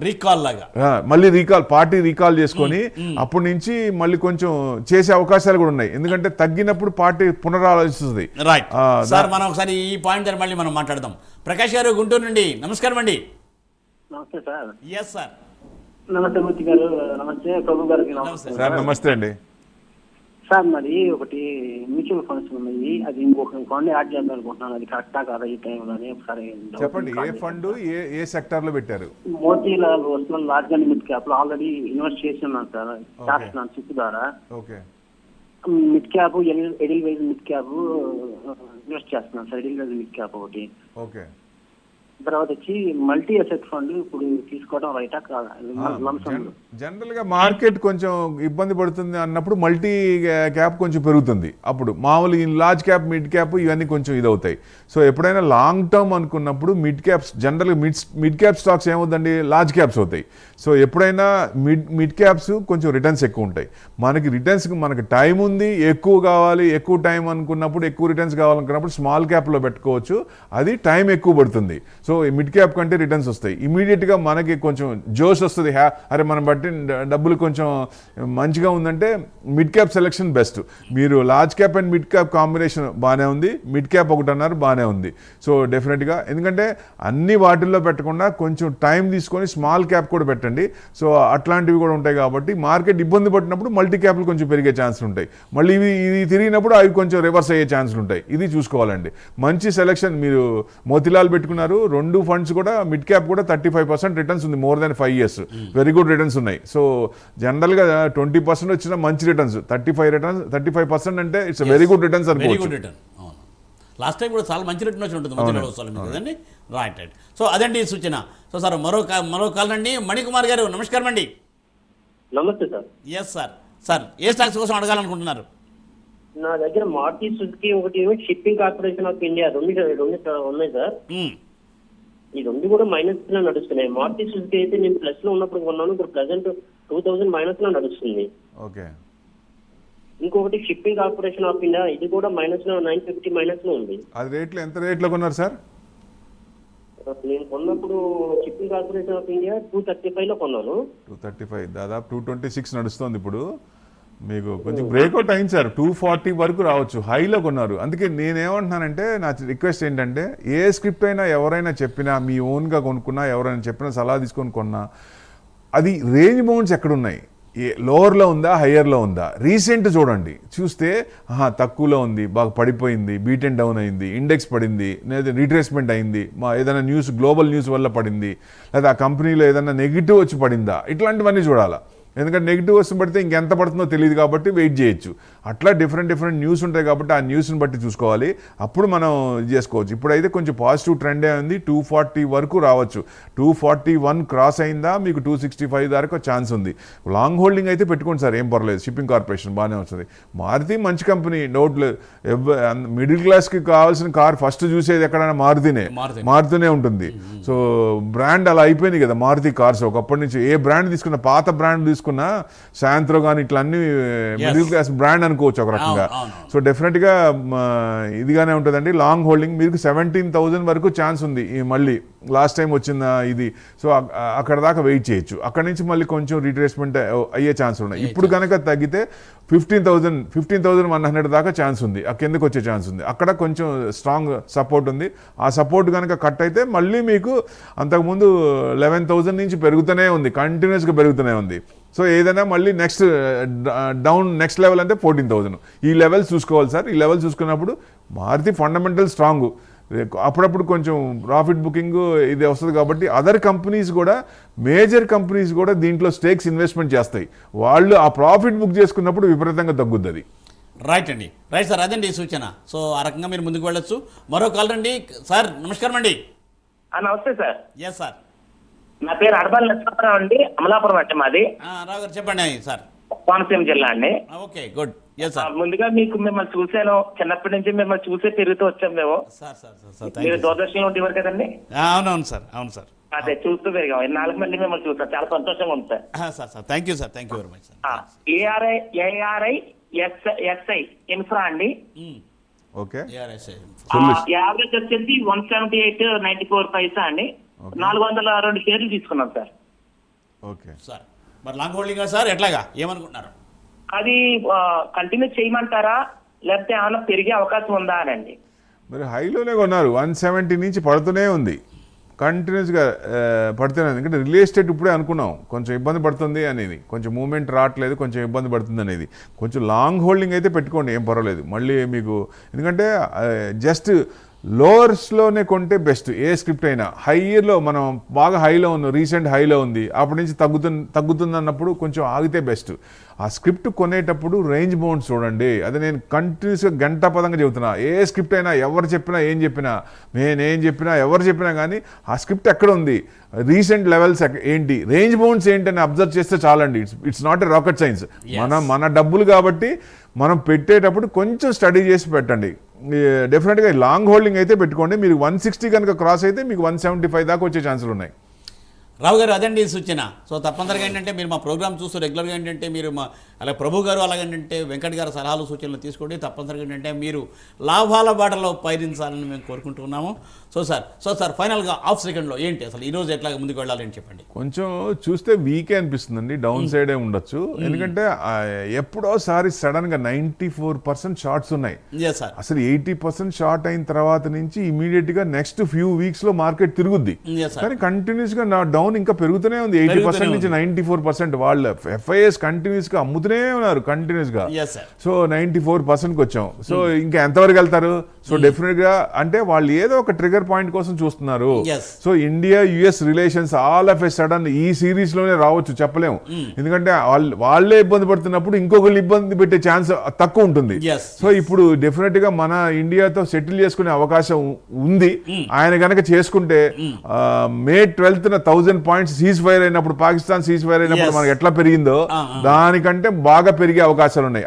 రీకాల్ లాగా మళ్ళీ పార్టీ రీకాల్ చేసుకొని అప్పటి నుంచి మళ్ళీ కొంచెం చేసే అవకాశాలు కూడా ఉన్నాయి. ఎందుకంటే తగ్గినప్పుడు పార్టీ పునరాలోచిస్తుంది. Right sir. మనం ఒకసారి ఈ పాయింట్ మళ్ళీ మనం మాట్లాడదాం. ప్రకాష్ గారు గుంటూరు నుండి, నమస్కారం అండి. నమస్తే సార్. Yes sir. నమస్తే మూర్తి గారు. నమస్తే ప్రభు గారికి. సార్ నమస్తే అండి. సార్ మరి ఒకటి మ్యూచువల్ ఫండ్స్ ఉన్నాయి, అది ఇంకొక ఫండ్ యాడ్ చేద్దాం అనుకుంటున్నాను, అది కరెక్టా కాదా ఈ టైంలో ఒకసారి చెప్పండి. ఏ ఫండ్ ఏ సెక్టర్ లో పెట్టారు? మోతీలాల్ వస్తువులు లార్జ్ అండ్ మిడ్ క్యాప్ లో ఆల్రెడీ ఇన్వెస్ట్ చేసి ఉన్నాను సార్, చేస్తున్నాను చిప్ ద్వారా. Okay. Mid cap, Edelweiss mid cap invest చేస్తున్నాను సార్, ఎడిల్ వైజ్ మిడ్ క్యాప్ ఒకటి. ఓకే. తర్వాత వచ్చి మల్టీ అసెట్ ఫండ్ ఇప్పుడు తీసుకోవడం రైటా కాదా? జనరల్ గా మార్కెట్ కొంచెం ఇబ్బంది పడుతుంది అన్నప్పుడు మల్టీ క్యాప్ కొంచెం పెరుగుతుంది. అప్పుడు మామూలు లార్జ్ క్యాప్, మిడ్ క్యాప్ ఇవన్నీ కొంచెం ఇదవుతాయి. సో ఎప్పుడైనా లాంగ్ టర్మ్ అనుకున్నప్పుడు మిడ్ క్యాప్స్, జనరల్గా మిడ్ క్యాప్ స్టాక్స్ ఏమవుతుందండి, లార్జ్ క్యాప్స్ అవుతాయి. సో ఎప్పుడైనా మిడ్ క్యాప్స్ కొంచెం రిటర్న్స్ ఎక్కువ ఉంటాయి. మనకి టైం ఉంది, ఎక్కువ కావాలి, ఎక్కువ టైం అనుకున్నప్పుడు, ఎక్కువ రిటర్న్స్ కావాలనుకున్నప్పుడు స్మాల్ క్యాప్లో పెట్టుకోవచ్చు. అది టైం ఎక్కువ పడుతుంది. సో మిడ్ క్యాప్ కంటే రిటర్న్స్ వస్తాయి. ఇమీడియట్గా మనకి కొంచెం జోష్ వస్తుంది, అరే మనం బట్టి డబ్బులు కొంచెం మంచిగా ఉందంటే మిడ్ క్యాప్ సెలెక్షన్ బెస్ట్. మీరు large cap and mid cap combination బాగానే ఉంది, మిడ్ క్యాప్ ఒకటి అన్నారు బాగానే ఉంది. సో డెఫినెట్గా, ఎందుకంటే అన్ని వాటిల్లో పెట్టకుండా కొంచెం టైం తీసుకొని స్మాల్ క్యాప్ కూడా పెట్టండి. సో అట్లాంటివి కూడా ఉంటాయి కాబట్టి మార్కెట్ ఇబ్బంది పడినప్పుడు మల్టీ క్యాప్లు కొంచెం పెరిగే ఛాన్సులు ఉంటాయి. మళ్ళీ ఇది తిరిగినప్పుడు అవి కొంచెం రివర్స్ అయ్యే ఛాన్సులు ఉంటాయి. ఇది చూసుకోవాలండి. మంచి సెలెక్షన్. మీరు మోతిలాల్ పెట్టుకున్నారు, 2 ఫండ్స్ కూడా మిడ్ క్యాప్ కూడా 35% రిటర్న్స్ ఉంది, more than 5 years. Very good returns ఉన్నాయి. సో జనరల్గా 20% వచ్చిన మంచి రిటర్న్స్, 35% అంటే ఇట్స్ వెరీ గుడ్ రిటర్న్స్ అనుకోవచ్చు. లాస్ట్ టైం కూడా చాలా మంచి రిటర్న్ వచ్చి ఉంటుంది కదండి. రైట్. సో అదండి సూచన. సో సార్ మరో కాల్ అండి. మణికుమార్ గారు నమస్కారం అండి. నమస్తే సార్. Yes sir. సార్ ఏ స్టాక్స్ కోసం అడగాలనుకుంటున్నారు? నా దగ్గర మారుతి సుజుకి ఒకటి, షిప్పింగ్ కార్పొరేషన్ ఆఫ్ ఇండియా రెండు ఉన్నాయి సార్. ఈ రెండు కూడా మైనస్ లో నడుస్తున్నాయి. మారుతి సుజుకి అయితే నేను ప్లస్ లో ఉన్నప్పుడు కొన్నాను, ఇప్పుడు ప్రెసెంట్ 2000 మైనస్ లో నడుస్తుంది. ఓకే. ఇంకొకటి షిప్పింగ్ కార్పొరేషన్ ఆఫ్ ఇండియా, ఇది కూడా మైనస్ లో 950 మైనస్ లో ఉంది. అది ఎంత రేట్లో కొన్నారు సార్? నేను కొన్నప్పుడు షిప్పింగ్ కార్పొరేషన్ ఆఫ్ ఇండియా 235 లో కొన్నాను. 235, దాదాపు 226 నడుస్తుంది ఇప్పుడు. మీకు కొంచెం బ్రేక్అవుట్ అయింది సార్, 240 వరకు రావచ్చు, హైలో కొన్నారు. అందుకే నేనేమంటున్నానంటే, నా రిక్వెస్ట్ ఏంటంటే, ఏ స్క్రిప్ట్ అయినా ఎవరైనా చెప్పినా, మీ ఓన్గా కొనుక్కున్నా, ఎవరైనా చెప్పినా సలహా తీసుకొని కొన్నా, అది రేంజ్ బౌండ్స్ ఎక్కడున్నాయి, లోవర్లో ఉందా, హయ్యర్లో ఉందా, రీసెంట్ చూడండి. చూస్తే తక్కువలో ఉంది, బాగా పడిపోయింది, బీట్ అండ్ డౌన్ అయింది, ఇండెక్స్ పడింది, లేదా రీట్రేస్మెంట్ అయింది, ఏదైనా న్యూస్, గ్లోబల్ న్యూస్ వల్ల పడింది, లేదా ఆ కంపెనీలో ఏదైనా నెగిటివ్ వచ్చి పడిందా, ఇట్లాంటివన్నీ చూడాలా. ఎందుకంటే నెగిటివ్ వస్తుంది పడితే ఇంకెంత పడుతుందో తెలియదు కాబట్టి వెయిట్ చేయొచ్చు. అట్లా డిఫరెంట్ న్యూస్ ఉంటాయి కాబట్టి ఆ న్యూస్ని బట్టి చూసుకోవాలి, అప్పుడు మనం ఇది చేసుకోవచ్చు. ఇప్పుడైతే కొంచెం పాజిటివ్ ట్రెండే ఉంది, 240 వరకు రావచ్చు. 241 క్రాస్ అయిందా మీకు 265 దాకా ఛాన్స్ ఉంది. లాంగ్ హోల్డింగ్ అయితే పెట్టుకోండి సార్, ఏం పర్లేదు. షిప్పింగ్ కార్పొరేషన్ బాగానే వస్తుంది. మారుతి మంచి కంపెనీ, డౌట్ లేదు. మిడిల్ క్లాస్కి కావాల్సిన కార్ ఫస్ట్ చూసేది ఎక్కడైనా మారుతూనే ఉంటుంది. సో బ్రాండ్ అలా అయిపోయింది కదా మారుతి కార్స్. ఒకప్పటి నుంచి ఏ బ్రాండ్ తీసుకున్నా, పాత బ్రాండ్ తీసుకున్నా, శాంత్రో కానీ ఇట్లా అన్ని మిడిల్ క్లాస్ బ్రాండ్ అనుకోవచ్చు ఒక రకంగా. సో డెఫినెట్గా ఇదిగానే ఉంటుందండి. లాంగ్ హోల్డింగ్ మీకు 17,000 వరకు ఛాన్స్ ఉంది. ఈ మళ్ళీ లాస్ట్ టైం వచ్చిన ఇది. సో అక్కడ దాకా వెయిట్ చేయొచ్చు. అక్కడ నుంచి మళ్ళీ కొంచెం రీట్రేస్మెంట్ అయ్యే ఛాన్స్ ఉన్నాయి. ఇప్పుడు కనుక తగ్గితే 15,100 దాకా ఛాన్స్ ఉంది, ఆ కిందకు వచ్చే ఛాన్స్ ఉంది. అక్కడ కొంచెం స్ట్రాంగ్ సపోర్ట్ ఉంది. ఆ సపోర్ట్ కనుక కట్ అయితే మళ్ళీ మీకు అంతకుముందు 11,000 నుంచి పెరుగుతూనే ఉంది, కంటిన్యూస్గా పెరుగుతూనే ఉంది. సో ఏదైనా మళ్ళీ నెక్స్ట్ లెవెల్ అంటే 14,000. ఈ లెవెల్స్ చూసుకోవాలి సార్. ఈ లెవెల్ చూసుకున్నప్పుడు మారుతి ఫండమెంటల్ స్ట్రాంగ్, అప్పుడప్పుడు కొంచెం ప్రాఫిట్ బుకింగ్ ఇది వస్తుంది కాబట్టి అదర్ కంపెనీస్ కూడా, మేజర్ కంపెనీస్ కూడా దీంట్లో స్టేక్స్ ఇన్వెస్ట్మెంట్ చేస్తాయి. వాళ్ళు ఆ ప్రాఫిట్ బుక్ చేసుకున్నప్పుడు విపరీతంగా తగ్గుద్ది అది. రైట్ అండి, రైట్ సార్, అదండి సూచన. సో ఆ రకంగా మీరు ముందుకు వెళ్ళొచ్చు. మరో కాల్ రండి సార్. నమస్కారం అండి. నమస్తే సార్. Yes sir. నా పేరు అడబాల్ లక్ష్మణరావు అండి, అమలాపురం అంటే మాది. రావు గారు చెప్పండి సార్. కోనసీమ జిల్లా అండి. Okay, good. ముందుగా మీకు మిమ్మల్ని చూసాను, చిన్నప్పటి నుంచి మిమ్మల్ని చూసే పెరుగుతూ వచ్చాం మేము. మీరు దూరదర్శన్లో ఉండేవారు కదండి. అవునవును సార్, అవును సార్. అదే చూస్తూ పెరిగాం. 4 మంది మిమ్మల్ని చూసాం, చాలా సంతోషంగా ఉంది sir. Sir thank you sir, thank you very much sir. ARI SI infra అండి. ఓకే, యావరేజ్ వచ్చేసి 178.94 పైసా అండి. 402 షేర్లు తీసుకున్నాం సార్. ఓకే సార్, మరి లాంగ్ హోల్డింగ్ సార్ ఎట్లాగా, ఏమనుకుంటున్నారు? అది కంటిన్యూ చేయమంటారా, లేకపోతే ఏమైనా పెరిగే అవకాశం ఉందా అనండి? మరి హైలోనే కొన్నారు, 170 నుంచి పడుతూనే ఉంది, కంటిన్యూస్గా పడుతూనే ఉంది. ఎందుకంటే రియల్ ఎస్టేట్ ఇప్పుడే అనుకున్నాం కొంచెం ఇబ్బంది పడుతుంది అనేది, కొంచెం మూవ్మెంట్ రావట్లేదు, కొంచెం ఇబ్బంది పడుతుంది అనేది. కొంచెం లాంగ్ హోల్డింగ్ అయితే పెట్టుకోండి, ఏం పర్వాలేదు. మళ్ళీ మీకు ఎందుకంటే జస్ట్ లోవర్స్లోనే కొంటే బెస్ట్. ఏ స్క్రిప్ట్ అయినా హైలో మనం బాగా హైలో ఉన్నాం, రీసెంట్ హైలో ఉంది, అప్పటి నుంచి తగ్గుతుంది అన్నప్పుడు కొంచెం ఆగితే బెస్ట్. ఆ స్క్రిప్ట్ కొనేటప్పుడు రేంజ్ బౌండ్స్ చూడండి. అది నేను కంటిన్యూస్గా గంటాపదంగా చెబుతున్నా. ఏ స్క్రిప్ట్ అయినా ఎవరు చెప్పినా నేనేం చెప్పినా ఎవరు చెప్పినా కానీ ఆ స్క్రిప్ట్ ఎక్కడ ఉంది, రీసెంట్ లెవెల్స్ ఏంటి, రేంజ్ బౌండ్స్ ఏంటని అబ్జర్వ్ చేస్తే చాలండి. It's not a rocket science. మన డబ్బులు కాబట్టి మనం పెట్టేటప్పుడు కొంచెం స్టడీ చేసి పెట్టండి. డెఫినెట్గా లాంగ్ హోల్డింగ్ అయితే పెట్టుకోండి. మీరు 160 కనుక క్రాస్ అయితే మీకు 175 దాకా వచ్చే ఛాన్సులు ఉన్నాయి. రావు గారు అదండి సూచన. సో తప్పనిసరిగా ఏంటంటే మీరు మా ప్రోగ్రామ్ చూస్తూ రెగ్యులర్గా ఏంటంటే మీరు మా అలాగే ప్రభు గారు అలాగేంటంటే వెంకట్ గారు సలహాలు సూచనలు తీసుకోండి. తప్పనిసరిగా ఏంటంటే మీరు లాభాల బాటలో పయనించాలని మేము కోరుకుంటున్నాము. సో సార్ ఫైనల్గా హాఫ్ సెకండ్లో ఏంటి అసలు ఈరోజు ఎట్లా ముందుకు వెళ్ళాలని చెప్పండి. కొంచెం చూస్తే వీకే అనిపిస్తుందండి, డౌన్ సైడే ఉండొచ్చు. ఎందుకంటే ఎప్పుడోసారి సడన్గా 94% షార్ట్స్ ఉన్నాయి. అసలు 80% షార్ట్ అయిన తర్వాత నుంచి ఇమీడియట్గా నెక్స్ట్ ఫ్యూ వీక్స్లో మార్కెట్ తిరుగుద్ది. కానీ కంటిన్యూస్గా నా డౌన్ ఇంకా పెరుగుతూనే ఉంది. 80% నుంచి 94% వాళ్ళు FIS కంటిన్యూస్గా అమ్ముతూనే ఉన్నారు కంటిన్యూస్గా. సో 94%కి వచ్చాం. సో ఇంకా ఎంతవరకు వెళ్తారు? సో డెఫినెట్గా అంటే వాళ్ళు ఏదో ఒక ట్రిగర్ పాయింట్ కోసం చూస్తున్నారు. So India US relations all of a sudden ఈ సిరీస్ లోనే రావచ్చు, చెప్పలేము. ఎందుకంటే వాళ్ళే ఇబ్బంది పడుతున్నప్పుడు ఇంకొకరు ఇబ్బంది పెట్టే ఛాన్స్ తక్కువ ఉంటుంది. సో ఇప్పుడు డెఫినెట్ గా మన ఇండియాతో సెటిల్ చేసుకునే అవకాశం ఉంది. ఆయన గనక చేసుకుంటే May 12th 1000 points cease fire అయినప్పుడు, పాకిస్తాన్ సీజ్ ఫైర్ అయినప్పుడు మనకి ఎట్లా పెరిగిందో దానికంటే బాగా పెరిగే అవకాశాలు ఉన్నాయి.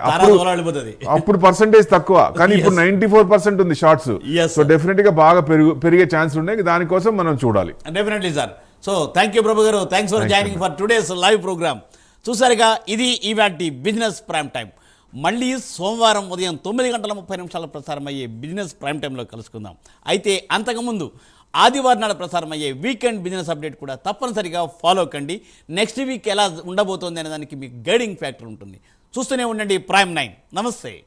అప్పుడు పర్సంటేజ్ తక్కువ, కానీ ఇప్పుడు 94% ఉంది షార్ట్స్. సో డెఫినెట్ గా బాగా పెరిగే ఛాన్స్ ఉన్నాయి. దానికోసం మనం చూడాలి. Definitely sir. So thank you Prabhu గారు, thanks for joining for today's live program. చూసారుగా, ఇది ఈవాల్టి బిజినెస్ ప్రైమ్ టైం. మళ్ళీ సోమవారం ఉదయం 9:30 ప్రసారమయ్యే బిజినెస్ ప్రైమ్ టైంలో కలుసుకుందాం. అయితే అంతకుముందు ఆదివారం నాడు ప్రసారమయ్యే వీకెండ్ బిజినెస్ అప్డేట్ కూడా తప్పనిసరిగా ఫాలో కండి. నెక్స్ట్ వీక్ ఎలా ఉండబోతోంది అనే దానికి మీకు గైడింగ్ ఫ్యాక్టర్ ఉంటుంది. చూస్తూనే ఉండండి ప్రైమ్ 9. నమస్తే.